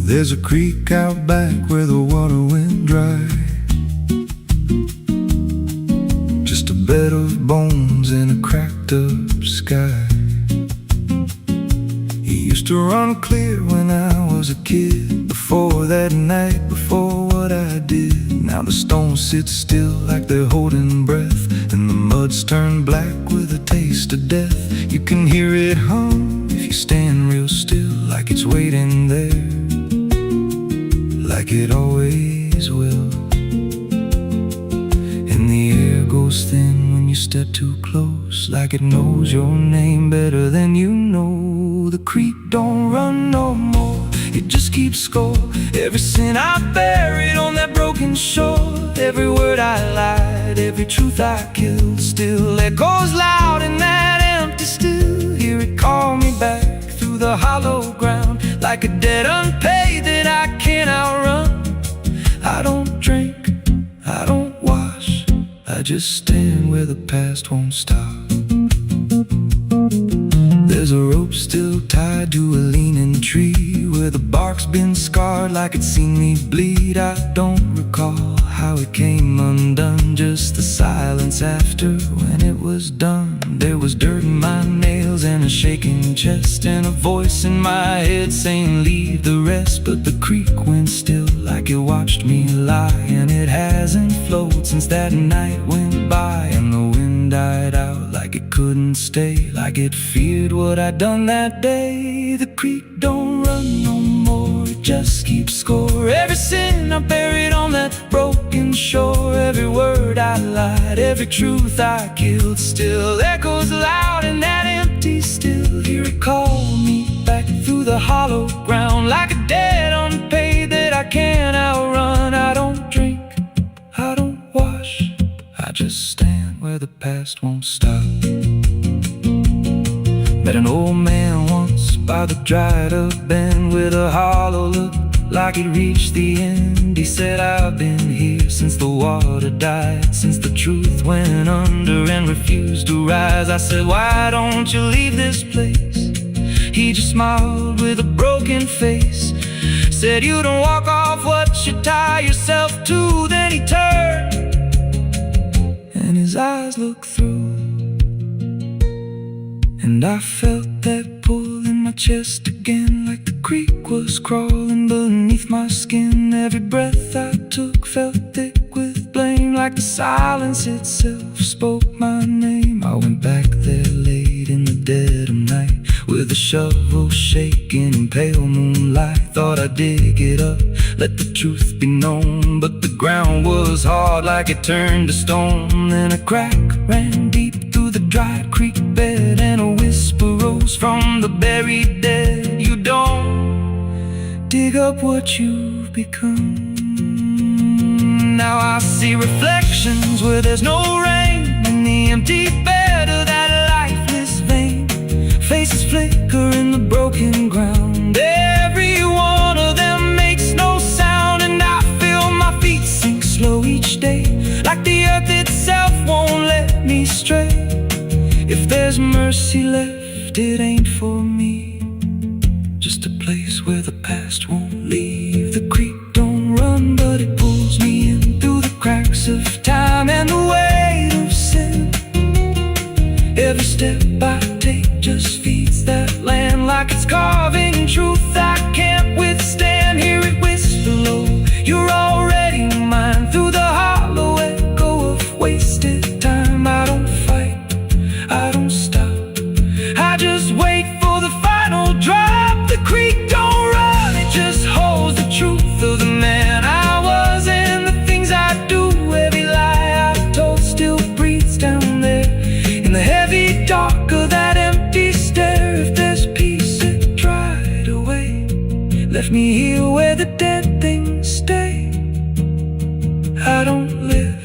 There's a creek out back where the water went dry, just a bed of bones and a cracked up sky. He used to run clear when I was a kid, before that night, before what I did. Now the stones sit still like they're holding breath, and the mud's turned black with a taste of death. You can hear it hum if you stand real still, like it's waiting there, like it always will. And the air goes thin when you step too close, like it knows your name better than you know. The creek don't run no more, it just keeps score. Every sin I buried on that broken shore, every word I lied, every truth I killed, still echoes loud in that empty still. Hear it call me back through the hollow ground, like a debt unpaid that I can't outrun. I don't drink, I don't wash, I just stand where the past won't stop. There's There's a rope still tied to a leaning tree, where the bark's been scarred like it's seen me bleed. I don't recall how it came undone, just the silence after when it was done. There was dirt in my nails and a shaking chest, and a voice in my head saying leave the rest. But the creek went still like it watched me lie, and it hasn't flowed since that night went by. And the wind died out like it couldn't stay, like it feared what I'd done that day. The creek don't run no more, it just keeps score. Every sin I buried on that broken shore, every word I lied, every truth I killed, still echoes loud in that empty still. Hear it call me back through the hollow ground, like a debt unpaid that I can't outrun. I don't drink, I don't wash, I just stand where the past won't stop. Met an old man once by the dried up bend, with a hollow look like it reached the end. He said, I've been here since the water died, since the truth went under and refused to rise. I said, why don't you leave this place? He just smiled with a broken face, said, you don't walk off what you tie yourself to. Then he turned and his eyes looked through, and I felt that pull in my chest again, like the creek was crawling beneath my skin. Every breath I took felt thick with blame, like the silence itself spoke my name. I went back there late in the dead of night, with a shovel shaking in pale moonlight. Thought I'd dig it up, let the truth be known, but the ground was hard like it turned to stone. Then a crack ran deep through the dry creek bed, and a whisper rose from the buried dead. You don't dig up what you've become. Now I see reflections where there's no rain, in the empty bed of that lifeless vein. Faces flicker in the broken ground, every one of them makes no sound. And I feel my feet sink slow each day, like the earth itself won't let me stray. If there's mercy left, it ain't for me, just a place where the past won't leave. The creek don't run, but it pulls me in through the cracks of time and the weight of sin. Every step I take just feeds that land, like it's carving truth I can't withstand. Hear it whisper low, you're already mine, through the hollow echo of wasted time. I don't fight, I don't stop, I just wait for the final drop. The creek don't run, it just holds the truth of the man I was and the things I do. Every lie I told still breathes down there in the heavy dark of that empty stare. If there's peace, it dried away, left me here where the dead things stay. I don't live,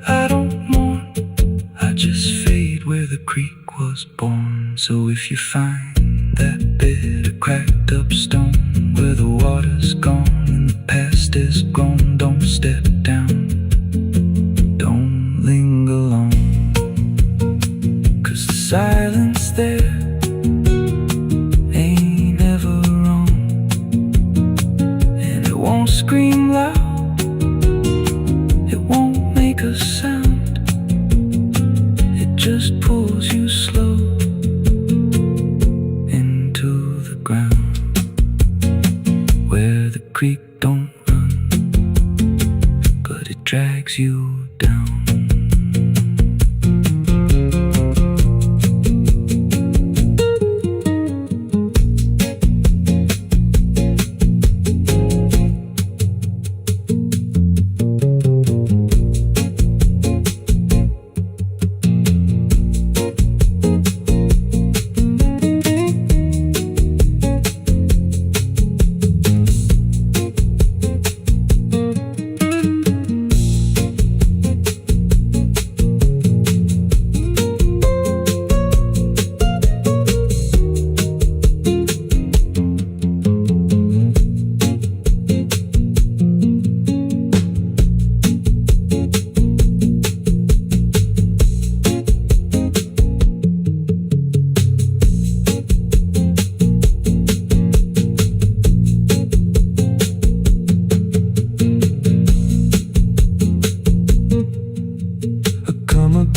I don't mourn, I just fade where the creek was born. So if you find that bit of cracked up stone, where the water's gone and the past is grown, don't step down, don't linger long, 'cause the silence there ain't ever wrong, and it won't scream loud, it won't make a sound, it just pulls you slow into the ground. Where the creek don't run, but it drags you down.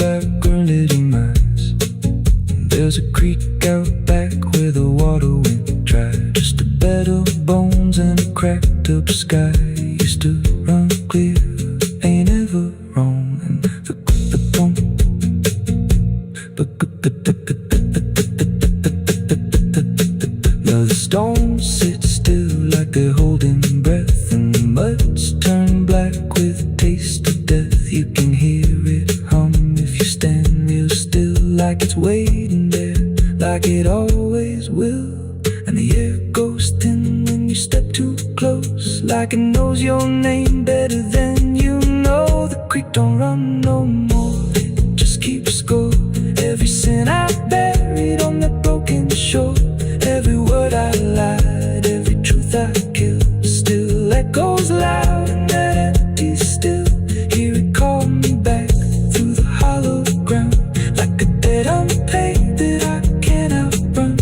background little mice. There's a creek out back where the water went dry. Just a bed of bones and a cracked up sky. Used to run clear, ain't ever wrong. And the stones sit still like they're holding breath, and the mud's turned black with a taste of death. You can hear it hum if you stand real still, like it's waiting there, like it always will. And the air goes thin when you step too close, like it knows your name better than you know. The creek don't run no more, it just keeps score. Every sin I buried on that broken shore, every word I lied, every truth I killed, still echoes loud in that empty still. Hear it call me back through the hollow ground, like a debt unpaid that I can't outrun.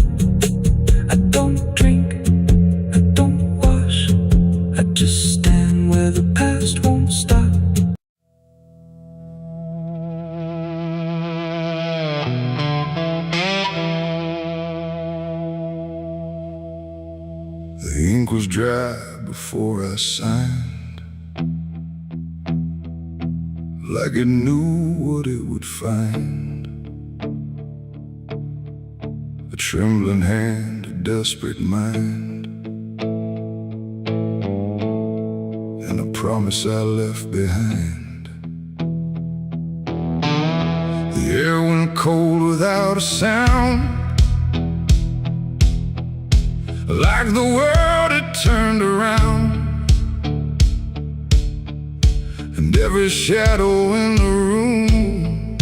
I don't drink, I don't wash, I just stand where the past won't stop. The ink was dry before I signed, like it knew what it would find. A trembling hand, a desperate mind, and a promise I left behind. The air went cold without a sound, like the world had turned around, and every shadow in the room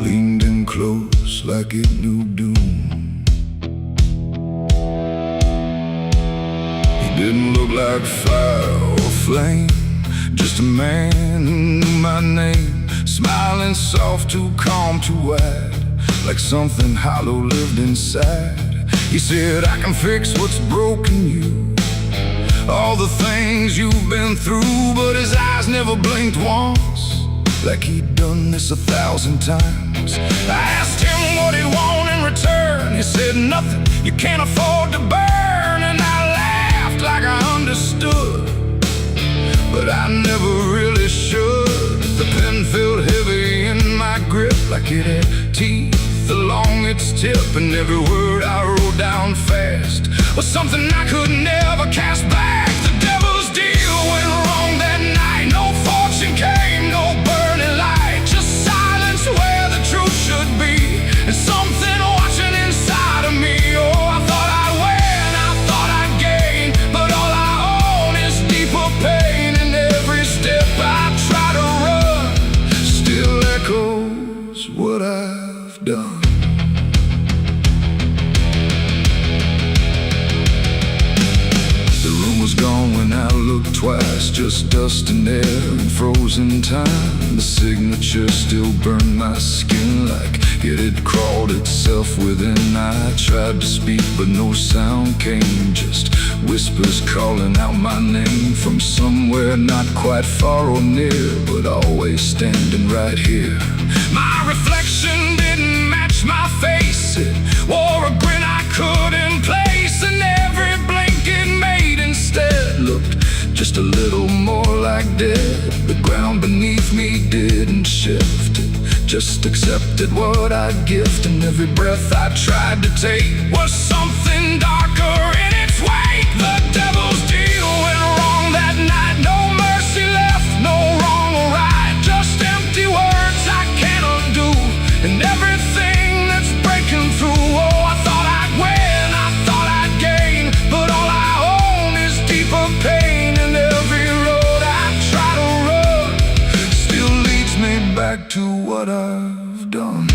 leaned in close like it knew doom. He didn't look like fire or flame, just a man who knew my name, smiling soft, too calm, too wide, like something hollow lived inside. He said, I can fix what's broken you, all the things you've been through. But his eyes never blinked once, like he'd done this 1,000 times. I asked him what he'd want in return. He said, nothing you can't afford to burn. And I laughed like I understood, but I never really should. The pen felt heavy in my grip, like it had teeth along its tip, and every word I wrote down fast was something I could never cast back. The devil's deal went wrong that night. No fortune came, no burning light, just silence where the truth should be, and something watching inside of me. Oh, I thought I'd win, I thought I'd gain, but all I own is deeper pain. And every step I try to run still echoes what I've done. Gone when I looked twice, just dust and air and frozen time. The signature still burned my skin like it had crawled itself within. I tried to speak but no sound came, just whispers calling out my name from somewhere not quite far or near, but always standing right here. My reflection didn't match my face, it wore a grin I couldn't place, and every blink it made instead looked just a little more like dead. The ground beneath me didn't shift, it just accepted what I'd gift. And every breath I tried to take was something darker in its wake. The devil's deal went wrong that night. No mercy left, no wrong or right, just empty words I can't undo, and everything that's breaking through. Oh, I thought I'd win, I thought I'd gain, but all I own is deeper pain. And every road I try to run still leads me back to what I've done.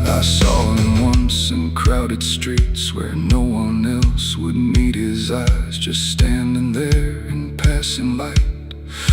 I saw parks and crowded streets where no one else would meet his eyes, just standing there in passing light,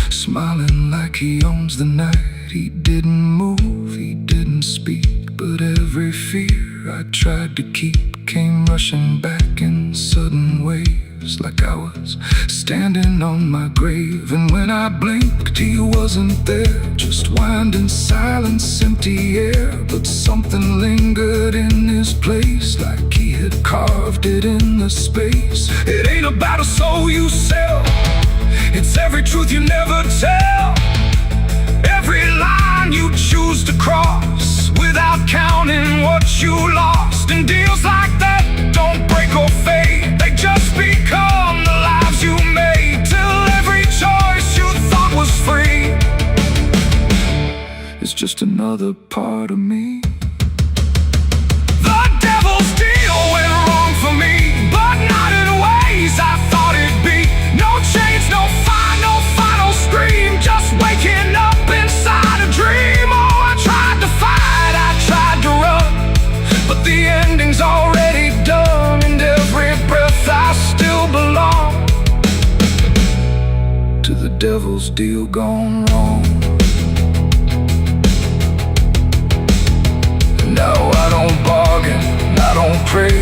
smiling like he owns the night. He didn't move, he didn't speak, but every fear I tried to keep came rushing back in sudden waves, like I was standing on my grave. And when I blinked, he wasn't there, just winding silence, empty air. But something lingered in his place, like he had carved it in the space. It ain't about a soul you sell, it's every truth you never tell, every line you choose to cross without counting what you lost. And deals like that don't break or fade, they just become the lives you made, till every choice you thought was free is just another part of me. The devil's deal went wrong for me, but not in ways I thought it'd be. No chains, no fire, no final scream, just waking up inside a dream. Oh, I tried to fight, I tried to run, but the ending's already done. And every breath I still belong to the devil's deal gone wrong. No, I don't bargain, I don't pray,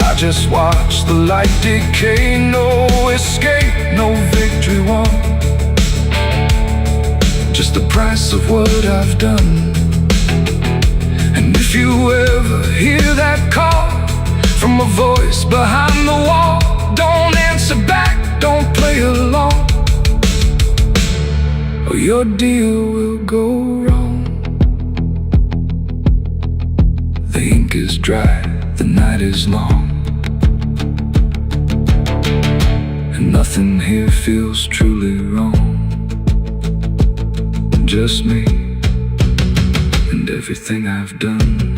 I just watch the light decay. No escape, no victory won, just the price of what I've done. And if you ever hear that call from a voice behind the wall, don't answer back, don't play along, or your deal will go wrong. The ink is dry, the night is long, and nothing here feels truly wrong. Just me and everything I've done,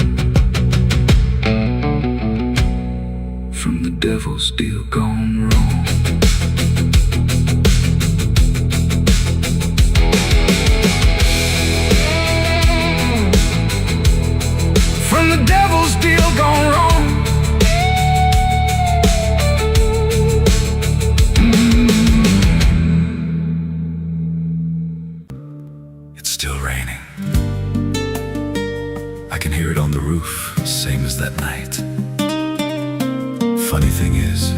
from the devil's deal gone wrong. From the devil's deal gone wrong. It's still raining, I can hear it on the roof, same as that night. Funny thing is,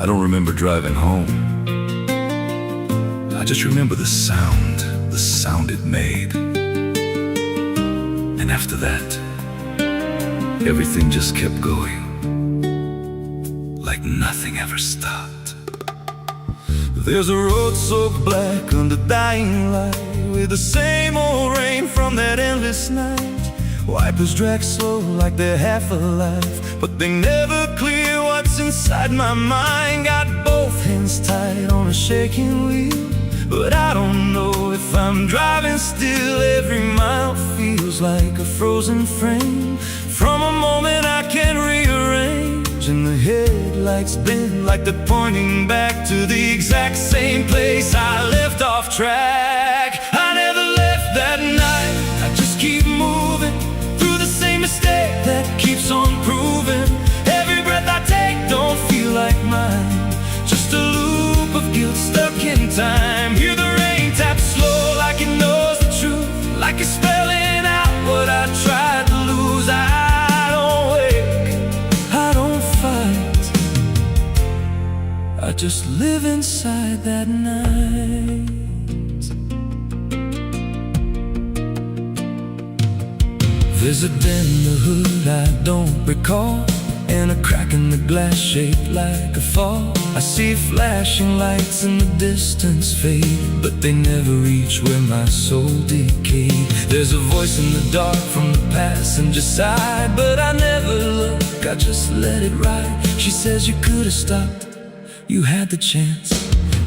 I don't remember driving home, I just remember the sound it made. And after that, everything just kept going, like nothing ever stopped. There's a road so black under dying light, with the same old rain from that endless night. Wipers drag slow like they're half alive, but they never clear what's inside my mind. Got both hands tied on a shaking wheel, but I don't know if I'm driving still. Every mile feels like a frozen frame from a moment I can't rearrange. And the headlights bend like they're pointing back to the exact same place I left off track. I never left that night, I just keep moving through the same mistake that keeps on proving. Every breath I take don't feel like mine, just a loop of guilt stuck in time. Hear the rain tap slow like it knows the truth, like it's spelling out what I tried to lose. I don't wake, I don't fight, I just live inside that night. There's a dent in the hood I don't recall, and a crack in the glass shaped like a fall. I see flashing lights in the distance fade, but they never reach where my soul decayed. There's a voice in the dark from the passenger side, but I never look, I just let it ride. She says you could have stopped, you had the chance.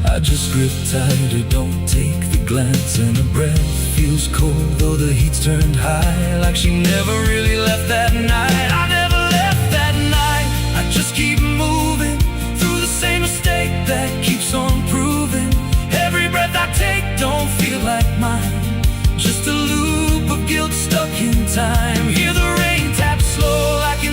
I just grip tighter, don't take the glance, and her breath feels cold though the heat's turned high, like she never really left that night. I never left that night, I just keep moving through the same mistake that keeps on proving. Every breath I take don't feel like mine, just a loop of guilt stuck in time. Hear the rain tap slow like it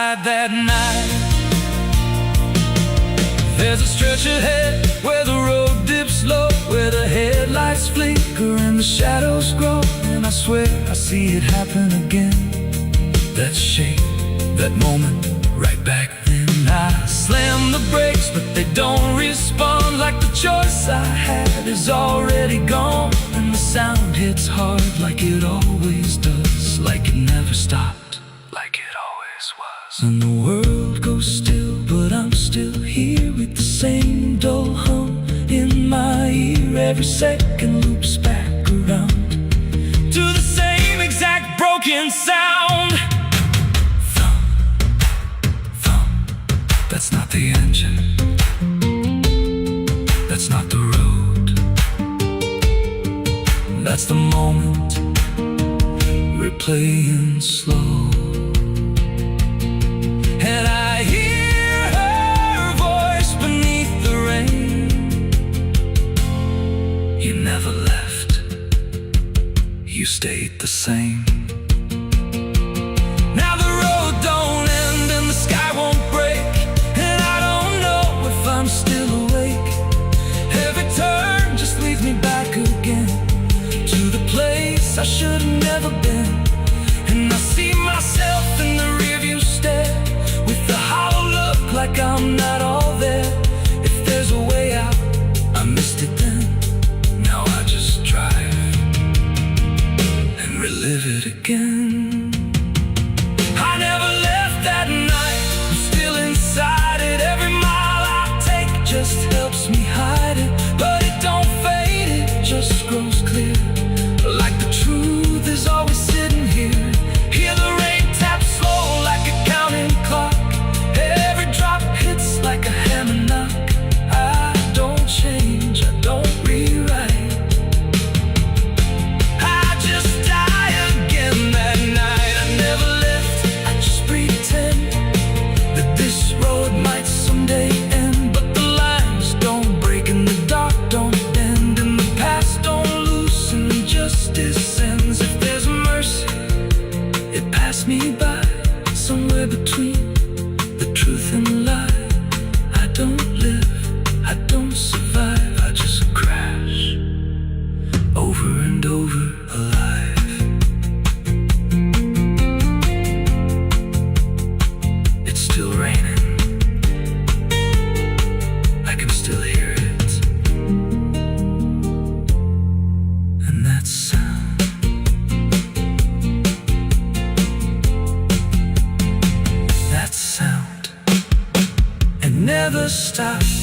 inside that night. There's a stretch ahead where the road dips low, where the headlights flicker and the shadows grow. And I swear I see it happen again. That shape, that moment, right back then. I slam the brakes, but they don't respond. Like the choice I had is already gone. And the sound hits hard like it always does. Like it never stopped, like it always was. And the world goes still, but I'm still here with the same dull hum in my ear. Every second loops back around to the same exact broken sound. Thump, thump. That's not the engine. That's not the road. That's the moment replaying slow. And I hear her voice beneath the rain. You never left. You stayed the same. Now the road don't end and the sky won't break. And I don't know if I'm still awake. Every turn just leads me back again to the place I should have never been. And I see myself in the rearview stare, with the hollow look like I'm not all there. If there's a way out, I missed it then. Now I just drive and relive it again. I never left that night, I'm still inside it. Every mile I take just helps me hide it. But it don't fade, it just grows clear. Like the truth is always sitting here. Hear the rain tap slow like a counting clock. Every drop hits like a hammer knock. I don't change, I don't rewrite. I just die again that night. I never left, I just pretend that this road might someday end. But the lines don't break and the dark don't bend, and the past don't loosen, justice ends. If there's mercy, it passed me by, somewhere between the truth and the lie. I don't live, I don't survive, I just crash over and over alive. It's still raining, I can still hear it. And that sound, that sound, it never stops.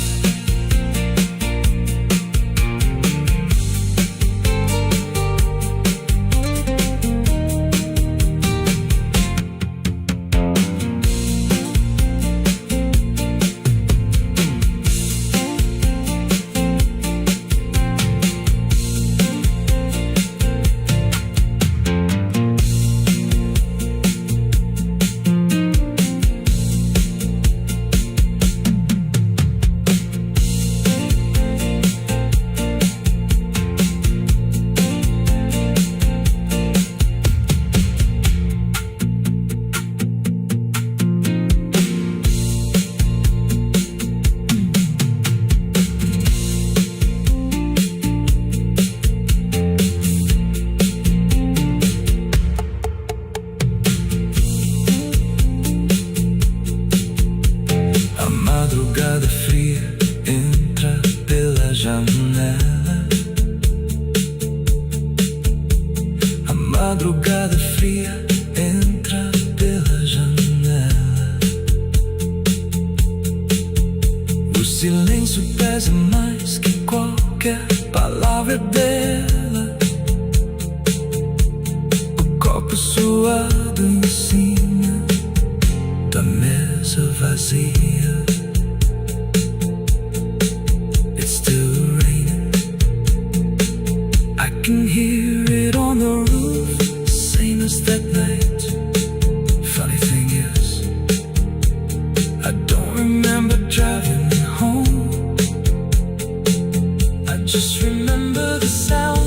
A madrugada fria entra pela janela. A madrugada fria entra pela janela. O silêncio pesa mais que qualquer palavra dela. O copo suado em cima da mesa vazia. It's still raining, I can hear it on the roof, same as that night. Funny thing is, I don't remember driving home. I just remember the sound.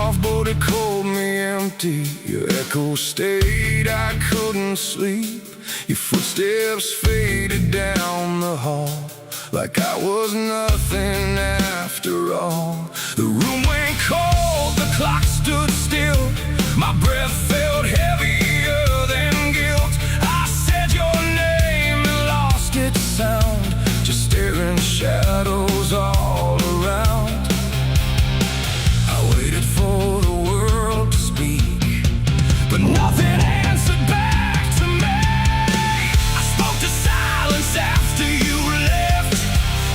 off, but it called me empty. Your echo stayed, I couldn't sleep. Your footsteps faded down the hall, like I was nothing after all. The room went cold, the clock stood still. My breath felt heavier than guilt. I said your name and lost its sound, just staring shadows all around. I waited for the world to speak, but nothing answered back to me. I spoke to silence after you left,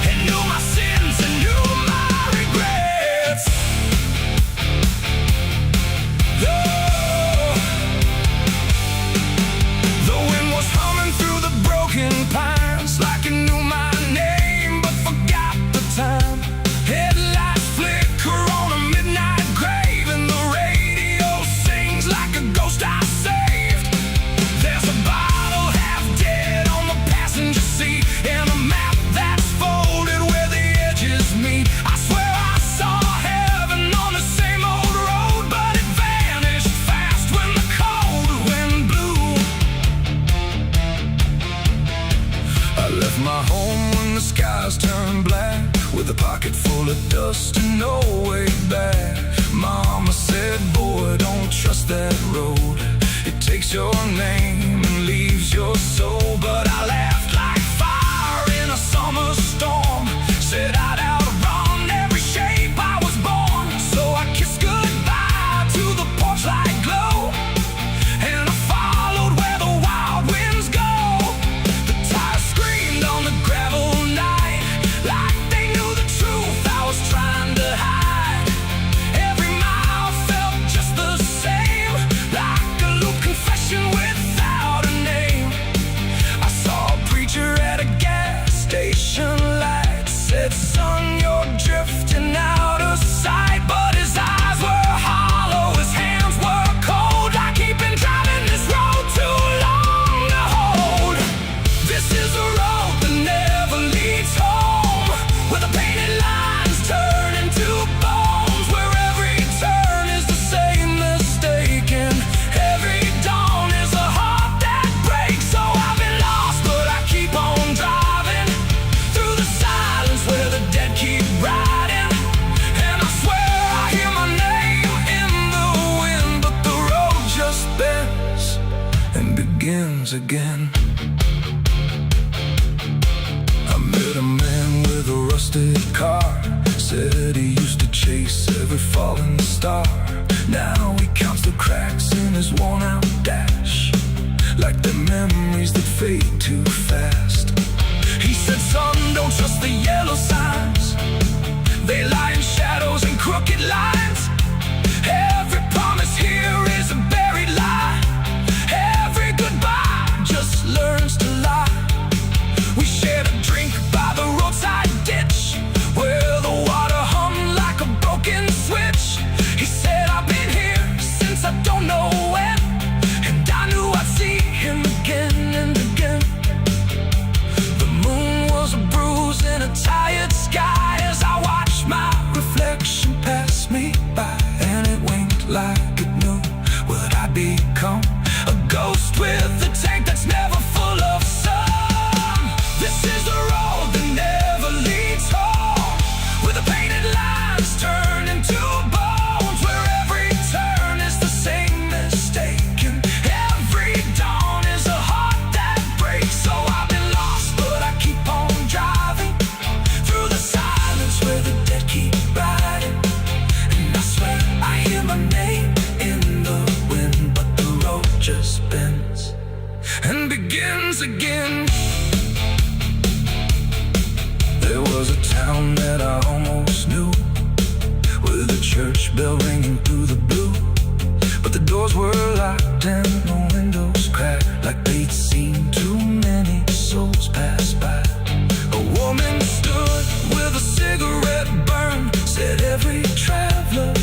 and knew my sins and knew my regrets. The wind was humming through the broken pines, like it knew my name but forgot the time. Headlights flicker on a midnight grave, and the radio sings like a ghost I saved. There's a bottle half dead on the passenger seat, and a map that's folded where the edges meet. I swear I saw heaven on the same old road, but it vanished fast when the cold wind blew. I left my home when the skies turned black, with a pocket full of dust and no way back. Mama said, boy, don't trust that road. It takes your name and leaves your soul. But I laughed like fire in a summer storm, said I'd outrun every shape I was born. So I kissed goodbye to the porch light glow, and I followed where the wild winds go. The tires screamed on the gravel night, like they knew the truth I was trying to hide. Every mile felt just the same, like a loop confession without a name. I saw a preacher at a gas station light, said, son, you're drifting out of sight. But his eyes were hollow, his hands were cold, like he'd been driving this road too long to hold. This is a road that never leads home, where the painted lines turn into bones, where every turn is the same mistake, and every dawn is a heart that breaks. So I've been lost, but I keep on driving through the silence where the dead keep riding. And I swear I hear my name in the wind, but the road just bends and begins again. I met a man with a rusted car, said he used to chase every falling star. Now he counts the cracks in his worn-out dash, like the memories that fade too fast. He said, son, don't trust the yellow signs, they lie in shadows and crooked lines. Every promise here is a buried lie, every goodbye just learns to lie. We shared a drink by the roadside ditch, where the water hummed like a broken switch. He said, I've been here since I don't know when, and I knew I'd see him again and again. The moon was a bruise in a tired sky, as I watched my reflection pass me by, and it winked like it knew what I'd become, a ghost with a tank that's never full of sun. This is the road that never leads home, where the painted lines turn into bones, where every turn is the same mistake, and every dawn is a heart that breaks. So I've been lost, but I keep on driving through the silence where the dead keep riding. And I swear I hear my name in the wind, but the road just bends and begins again. There was a town that I almost knew, with a church bell ringing through the blue, but the doors were locked and the windows cracked, like they'd seen too many souls pass by. A woman stood with a cigarette burn, said every traveler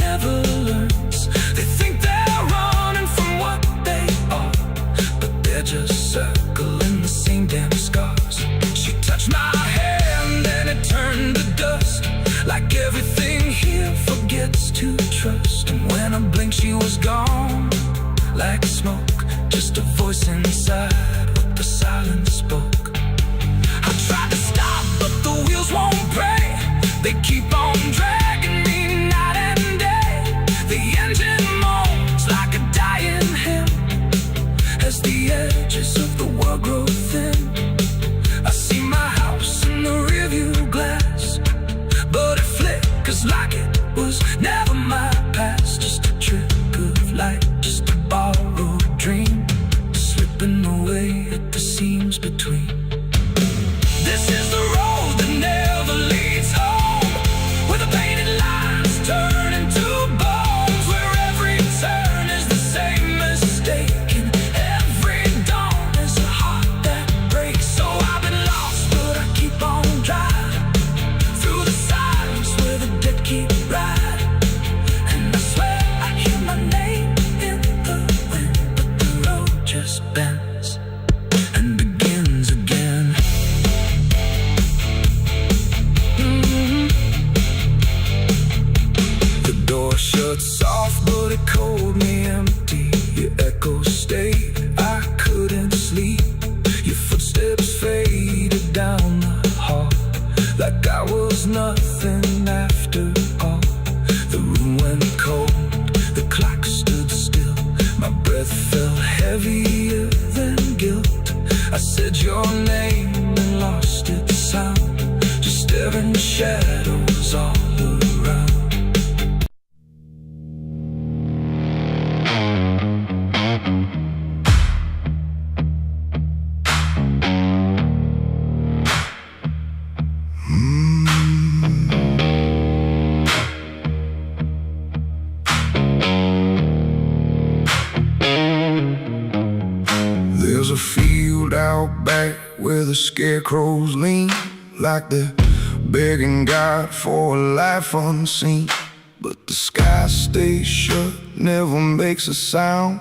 never learns. They think they're running from what they are, but they're just circling the same damn scars. She touched my hand and it turned to dust, like everything here forgets to trust. like smoke, just a voice inside what the silence spoke. I tried to stop, but the wheels won't pray. They keep on dragging me night and day. The engine moans like a dying hymn as the edges of the world grow thin. I see my house in the rearview glass, but it flickers like it was never my past. Just a trick of light, just a borrowed dream, slipping away at the seams between. This is the road that never leads home, where the painted lines turn into bones, where every turn is the same mistake, and every dawn is a heart that breaks. So I've been lost, but I keep on driving through the silence where the dead keep riding. And I swear I hear my name in the wind, but the road just bends and begins again. The door shuts soft, but it cold me empty. Your echo stayed, I couldn't sleep. Your footsteps faded down the hall, like I was nothing after all. The room went cold, the clock stood still. My breath felt heavier than guilt. I said your name and lost its sound, just staring shadows all around. There's a field out back where the scarecrows lean, like they're begging God for a life unseen. But the sky stays shut, never makes a sound,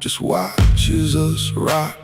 just watches us rock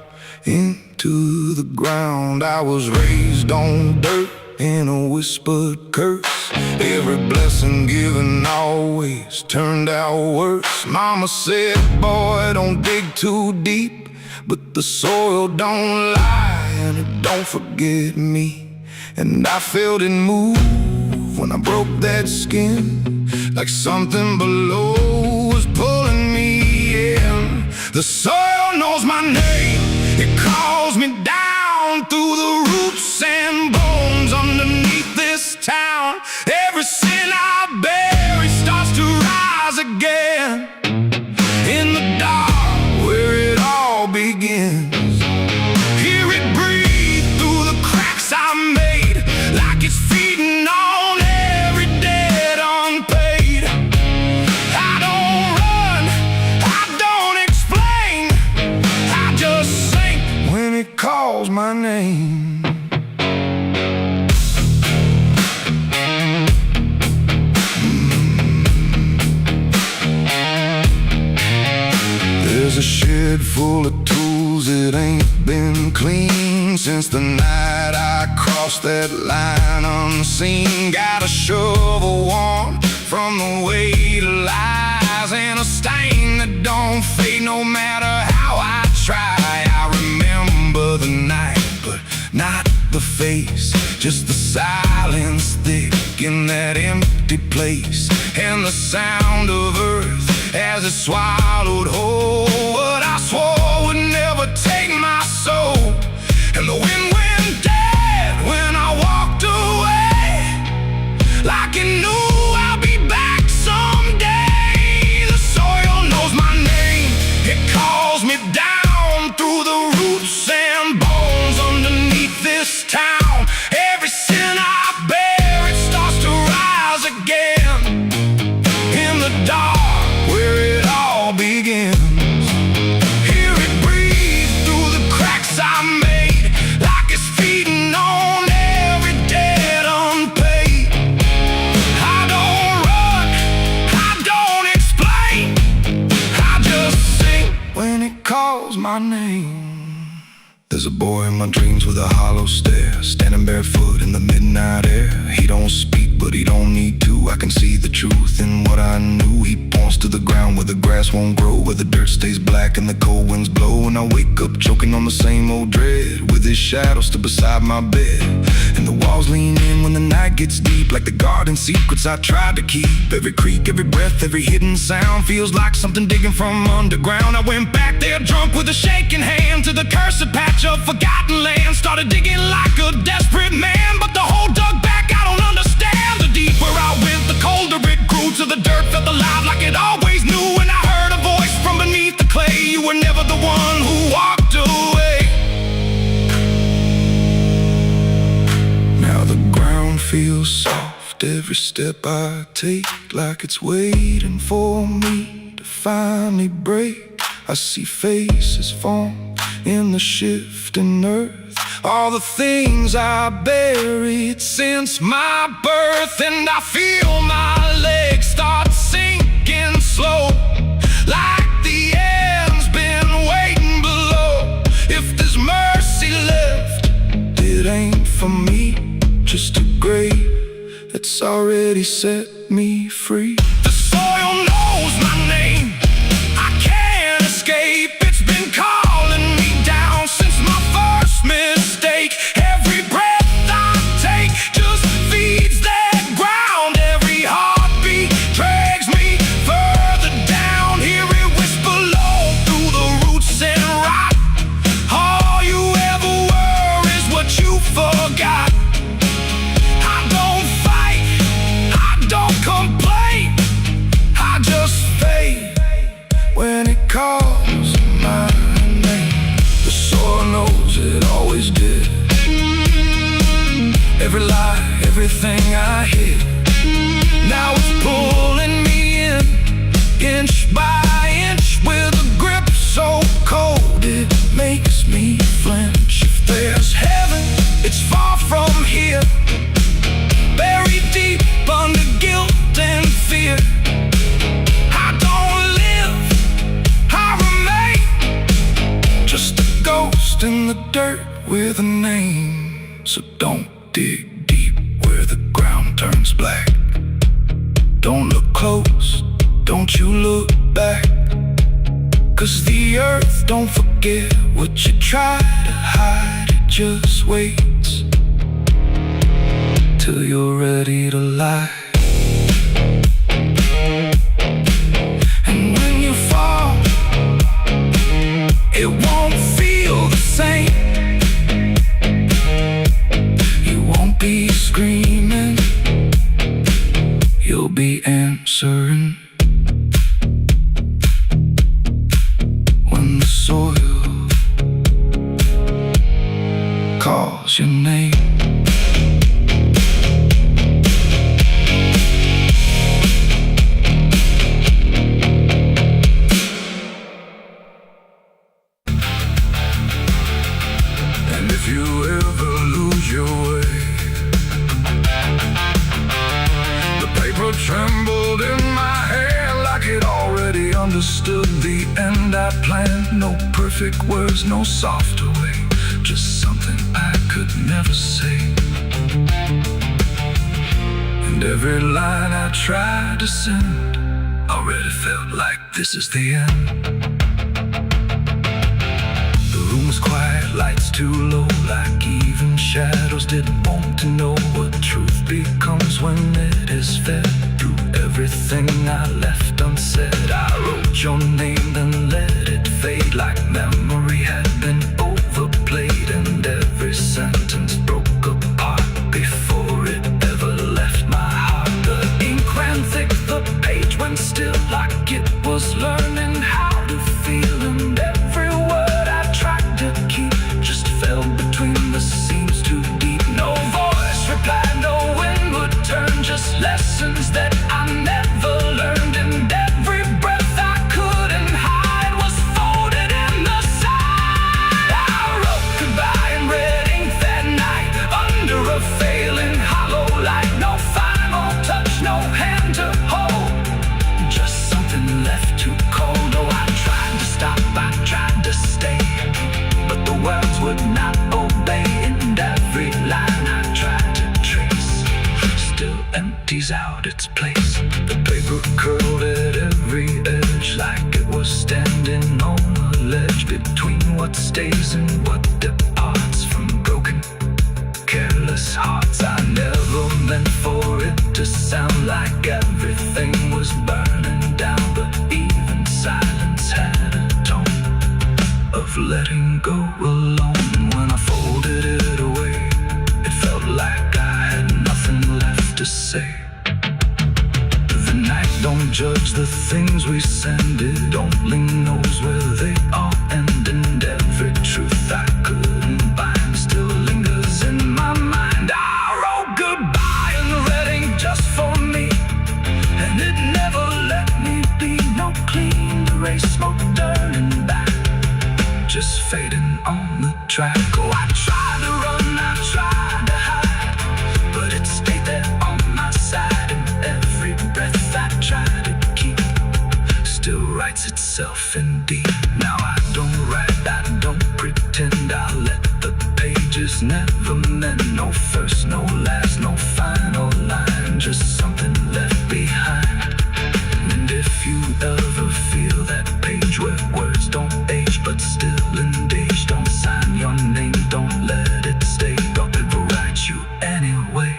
into the ground. I was raised on dirt in a whispered curse. Every blessing given always turned out worse. Mama said, boy, don't dig too deep, but the soil don't lie and it don't forget me. And I felt it move when I broke that skin, like something below was pulling me in. The soil knows my name, it calls me down through the roots and bones underneath this town. Every sin I bury starts to rise again in the dark where it all begins. Hear it breathe through the cracks I made, like it's feeding on every debt unpaid. I don't run, I don't explain, I just sink when it calls my name. There's a shed full of tools that ain't been clean since the night I crossed that line unseen. Got a shovel worn from the weight of lies, and a stain that don't fade no matter how I try. I remember the night, but not the face, just the silence thick in that empty place, and the sound of earth as it swallowed whole what I swore would never take my soul. And the wind went dead when I walked away, like it knew I'll be back someday. The soil knows my name, it calls me down through the roots and bones underneath this town. Every sin I bear, it starts to rise again in the dark where it all begins. Hear it breathe through the cracks I made, like it's feeding on every debt unpaid. I don't run, I don't explain, I just sing when it calls my name. There's a boy in my dreams with a hollow stare, standing barefoot in the midnight air. He don't speak but he don't need to. I can see the truth in what I knew. He points to the ground where the grass won't grow, where the dirt stays black and the cold winds blow. And I wake up choking on the same old dread, with his shadow still beside my bed. And the walls lean in when the night gets deep, like the garden secrets I tried to keep. Every creak, every breath, every hidden sound feels like something digging from underground. I went back there drunk with a shaking hand to the cursed patch of forgotten land. Started digging like a desperate man, but the hole dug back, I don't understand. The deeper I went, the colder it grew, till the dirt felt alive like it always knew. And I heard a voice from beneath the clay, you were never the one who walked away. Now the ground feels soft, every step I take, like it's waiting for me to finally break. I see faces form in the shifting earth, all the things I buried since my birth. And I feel my legs start sinking slow, like the end's been waiting below. If there's mercy left, it ain't for me, just a grave that's already set me free. The soil knows my name, I can't escape. It's been calling me down since my first mistake. Every breath I take just feeds that ground. Every heartbeat drags me further down. Hear it whisper low through the roots and rot. All you ever were is what you forgot. I don't fight, I don't complain, I just fade when it calls my name. The soil knows it always did. Every lie, everything I hid, now it's pulling me in, inch by inch, with a grip so cold it makes me flinch. If there's heaven, it's far from here, buried deep under guilt and fear. I don't live, I remain, just a ghost in the dirt with a name. So don't dig deep where the ground turns black. Don't look close, don't you look back, 'cause the earth don't forget what you try to hide. It just waits till you're ready to lie. And when you fall, it won't feel the same. You won't be screaming, you'll be answering. When the soil calls your name. And if you ever lose your way, the paper trembled in my hand like it already understood the end I planned. No perfect words, no softer way, just something I could never say. And every line I tried to send already felt like this is the end. The room was quiet, lights too low, like even shadows didn't want to know what truth becomes when it is fed. Through everything I left unsaid, I wrote your name, then let it fade like memory had been overplayed. And every sentence broke apart before it ever left my heart. The ink ran thick, the page went still, like it was learning how to feel. And every word I tried to keep just fell between the seams too deep. No voice replied, no wind would turn, just lessons that I never learned. And every breath I couldn't hide was folded in the side. I wrote goodbye in red ink that night, under a failing hollow light. No final touch, no hand to hold, just something left too cold. Oh, I tried to stop, I tried to stay, but the words would not obey. And every line I tried to trace still empty. tease out its place. The paper curled at every edge like it was standing on a ledge between what stays and what departs from broken, careless hearts. I never meant for it to sound like everything was burning down, but even silence had a tone of letting go alone. When I folded it away, it felt like I had nothing left to say. The night don't judge the things we send, it only knows where they all end. And every truth I couldn't bind still lingers in my mind. I wrote goodbye in red ink just for me, and it never let me be. No clean erase, smoke turning back, just fading on the track. Oh, I tried to run, I tried to hide, but it stayed there on my side. And every breath I try to keep still writes itself in deep. Now I don't write, I don't pretend. I let the pages never meant no first, no last, no final line, just something left behind. And if you ever feel that page where words don't age but still engage, don't sign your name, don't let it stay, or people write you anyway.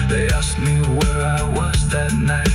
They asked me where I was that night,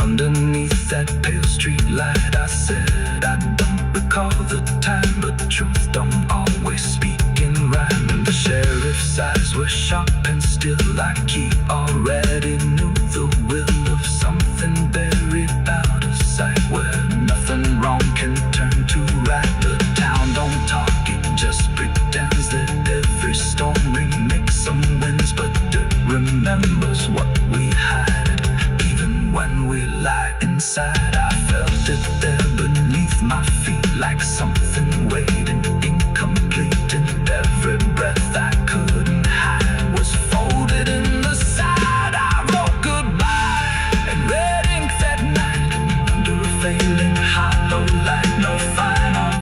underneath that pale street light. I said I don't recall the time, but truth don't always speak in rhyme. And the sheriff's eyes were sharp and still, like he already knew the will of something buried out of sight, where nothing wrong can turn to right. The town don't talk, it just pretends that every storm remakes some winds, but it remembers what we hide. Even when we lie inside, I felt it there beneath my feet, like something waiting incomplete. And every breath I couldn't hide was folded in the side. I wrote goodbye in red ink that night, under a failing hollow light, no final.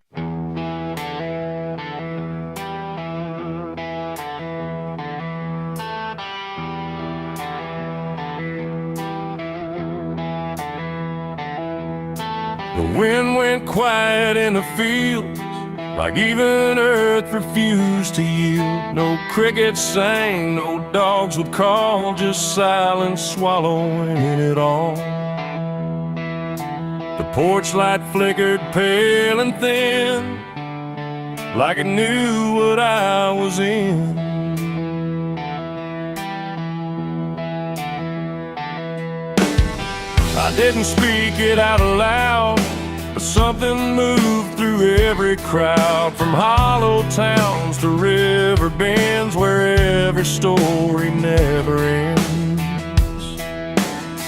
The wind went quiet in the fields, like even earth refused to yield. No crickets sang, no dogs would call, just silence swallowing it all. The porch light flickered pale and thin, like it knew what I was in. I didn't speak it out loud, but something moved through every crowd, from hollow towns to river bends, where every story never ends.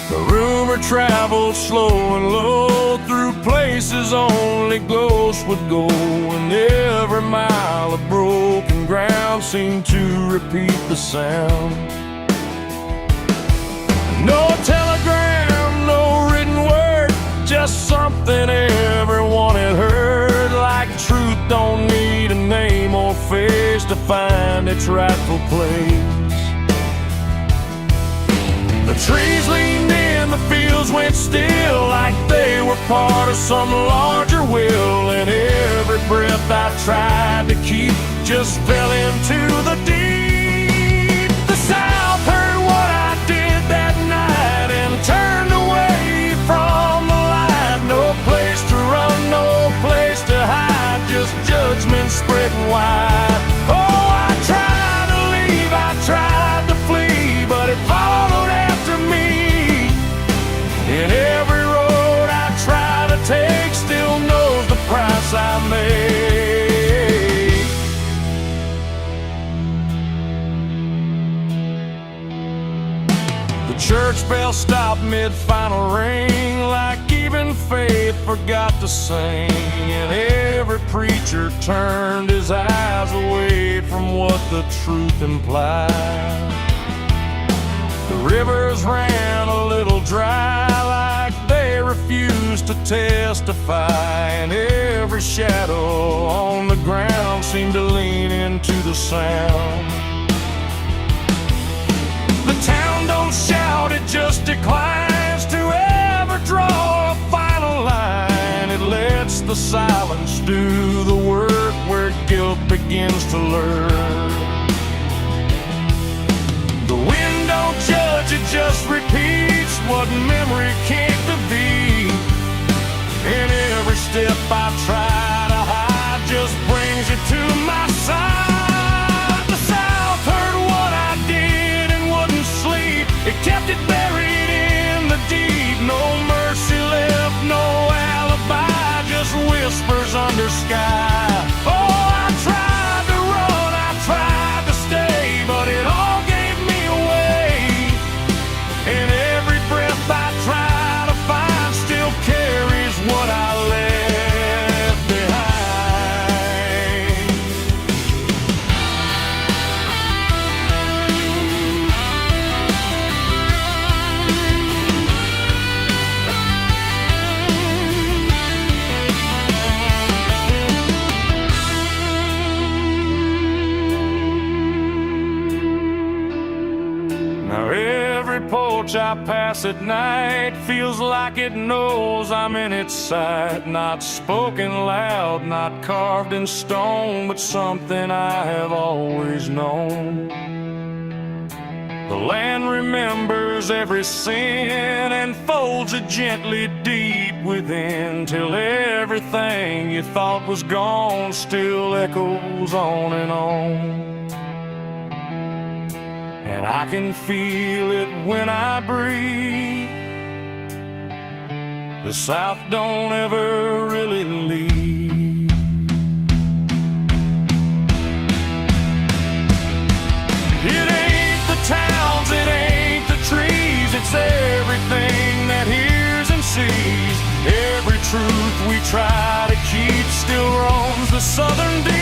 The rumor traveled slow and low through places only ghosts would go, and every mile of broken ground seemed to repeat the sound. No telegram, no written word, just something everyone had heard, like truth don't need a name or face to find its rightful place. The trees leaned in, the fields went still, like they were part of some larger will, and every breath I tried to keep just fell into the deep. The South heard what I did that night and turned away from the light. No place to run, no place to hide, just judgment spreading wide. Oh, I tried to leave, I tried to flee, but it followed after me. And every road I try to take still knows the price I made. The church bell stopped mid-final ring, like even faith forgot to sing, and every preacher turned his eyes away from what the truth implied. The rivers ran a little dry, like they refused to testify, and every shadow on the ground seemed to lean into the sound. The town don't shout, just declines to ever draw a final line. It lets the silence do the work where guilt begins to learn. The wind don't judge, it just repeats what memory can't be. And every step I try to hide just brings you to my side. The South heard what I did and wouldn't sleep. It kept it buried in the deep. No mercy left, no alibi, just whispers under sky. Oh, I tried to run, I tried to stay, but it all gave me away. And every breath I try to find still carries what I left behind. Now every porch I pass at night feels like it knows I'm in its sight. Not spoken loud, not carved in stone, but something I have always known. The land remembers every sin and folds it gently deep within, till everything you thought was gone still echoes on and on. And I can feel it when I breathe. The South don't ever really leave. It ain't the towns, it ain't the trees, it's everything that hears and sees. Every truth we try to keep still roams the southern deep.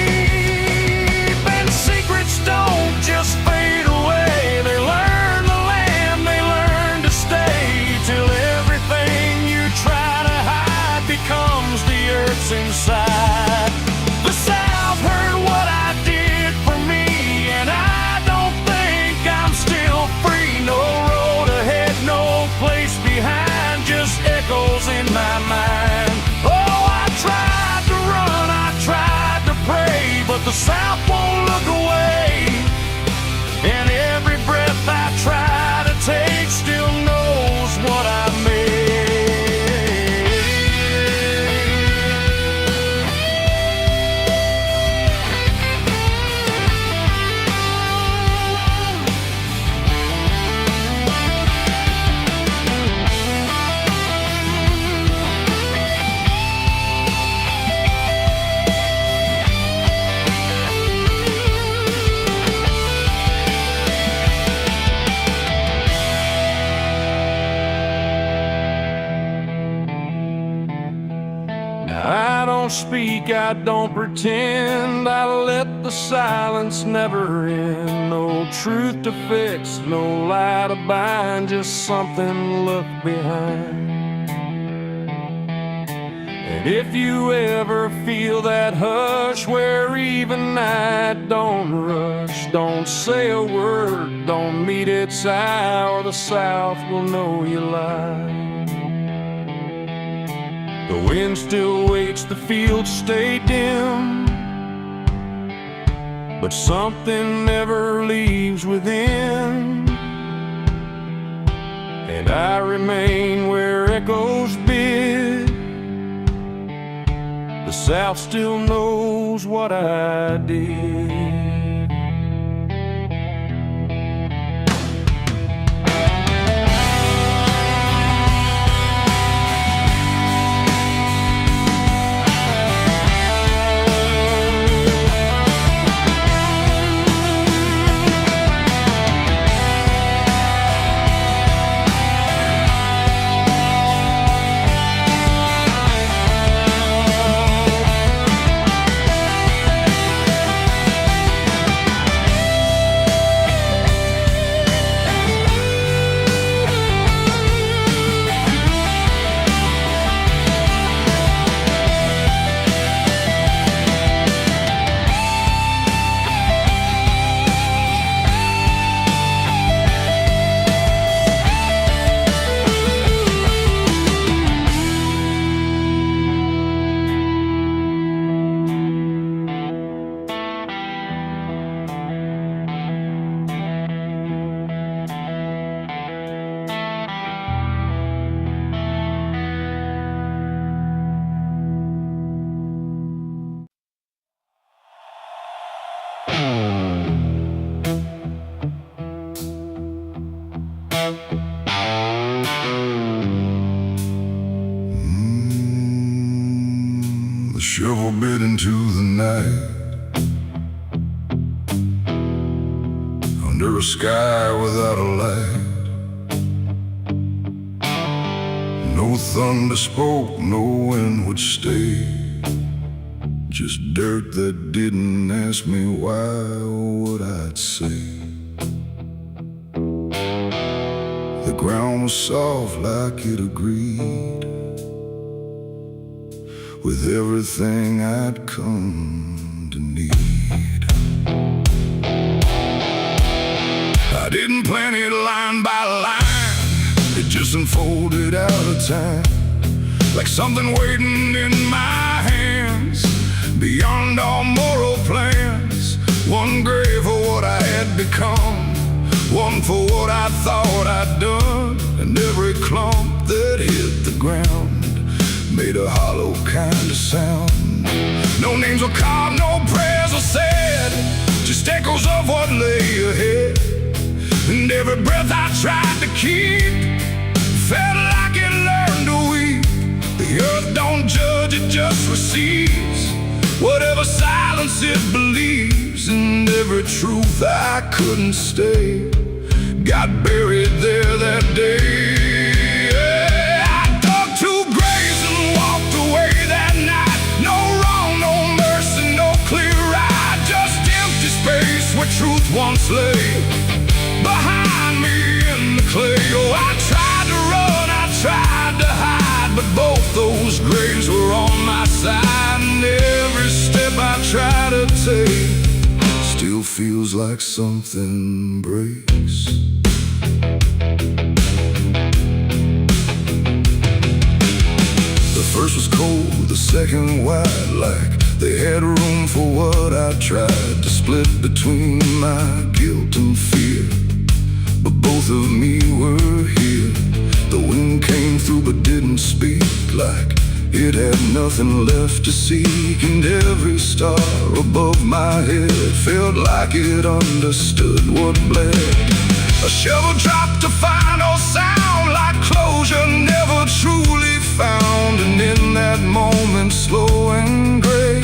And secrets don't just fade away, they learn the land, they learn to stay, till everything you try to hide becomes the earth's inside. The South heard what I did for me, and I don't think I'm still free. No road ahead, no place behind, just echoes in my mind. Oh, I tried to run, I tried to pray, but the South won't look away. And every breath I try to take still knows what I made. I don't speak, I don't pretend, I let the silence never end. No truth to fix, no lie to bind, just something left behind. And if you ever feel that hush where even night don't rush, don't say a word, don't meet its eye, or the South will know you lie. The wind still waits, the fields stay dim, but something never leaves within. And I remain where echoes bid. The South still knows what I did. The shovel bit into the night, under a sky without a light. No thunder spoke, no wind would stay. Just dirt that didn't ask me why or what I'd say. The ground was soft like it agreed with everything I'd come to need. I didn't plan it line by line, it just unfolded out of time, like something waiting in my hands, beyond all moral plans. One grave for what I had become, one for what I thought I'd done, and every clump that hit the ground made a hollow kind of sound. No names were carved, no prayers were said, just echoes of what lay ahead. And every breath I tried to keep felt like it learned to weep. The earth don't judge, it just receives whatever silence it believes. And every truth I couldn't stay got buried there that day. Where truth once lay behind me in the clay. Oh, I tried to run, I tried to hide, but both those graves were on my side. And every step I try to take still feels like something breaks. The first was cold, the second wide, like they had room for what I tried to split between my guilt and fear. But both of me were here. The wind came through but didn't speak, like it had nothing left to seek. And every star above my head felt like it understood what bled. A shovel dropped a final sound, like closure never truly found. And in that moment, slow and gray,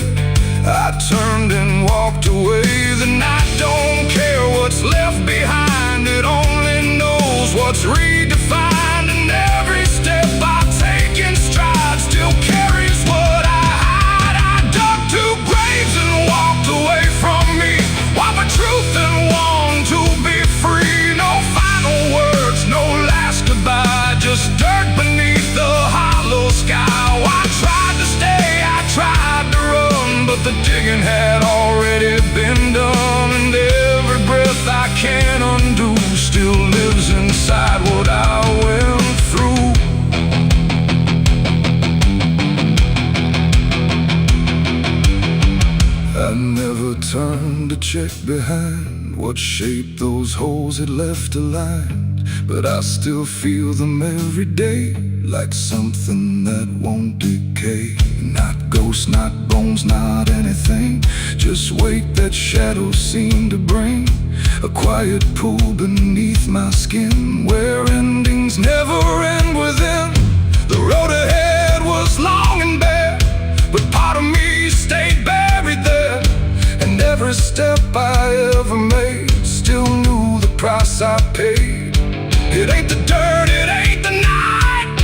I turned and walked away. The night don't care what's left behind, it only knows what's redefined. And every step I take in stride still carries what I hide. I dug two graves and walked away from me, while the truth and long to be free. No final words, no last goodbye, just dirt beneath the hollow sky. Oh, I tried to stay, I tried to run, but the digging had already been done. And every breath I can't undo still lives inside what I went through. I never turned to check behind what shape those holes had left aligned, but I still feel them every day, like something that won't decay. Not ghosts, not bones, not anything, just weight that shadows seem to bring. A quiet pool beneath my skin, where endings never end within. The road ahead was long and bare, but part of me stayed buried there. And every step I ever made still knew the price I paid. It ain't the dirt, it ain't the night,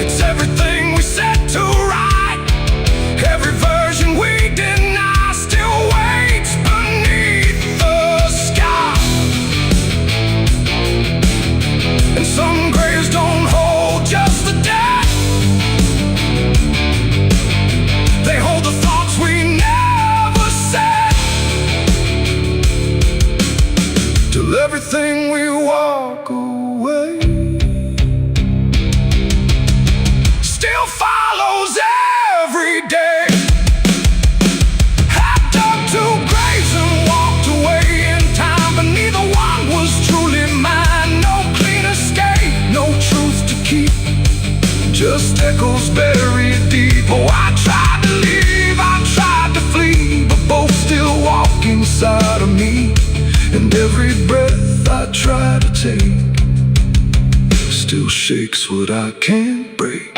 it's everything we set to right. Every version we deny still waits beneath the sky. And some graves don't hold just the dead, they hold the thoughts we never said. Till everything we walk away part of me, and every breath I try to take still shakes what I can't break.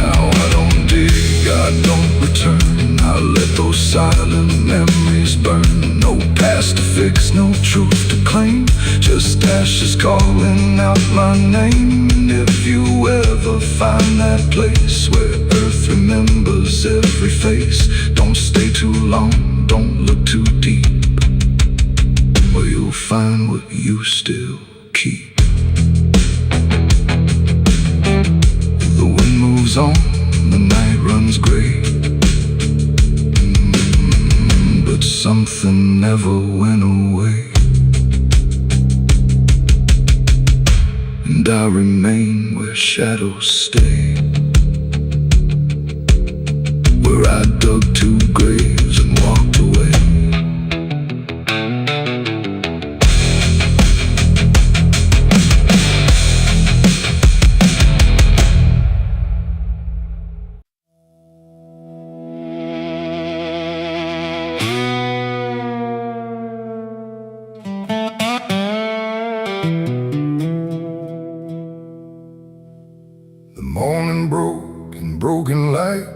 Now I don't dig, I don't return. I let those silent memories burn. No past to fix, no truth to claim, just ashes calling out my name. And if you ever find that place where earth remembers every face, don't stay too long, don't look too deep, or you'll find what you still keep. The wind moves on, the night runs gray, but something never went away. And I remain where shadows stay, where I dug 2 graves and walked away. The morning broke in broken light.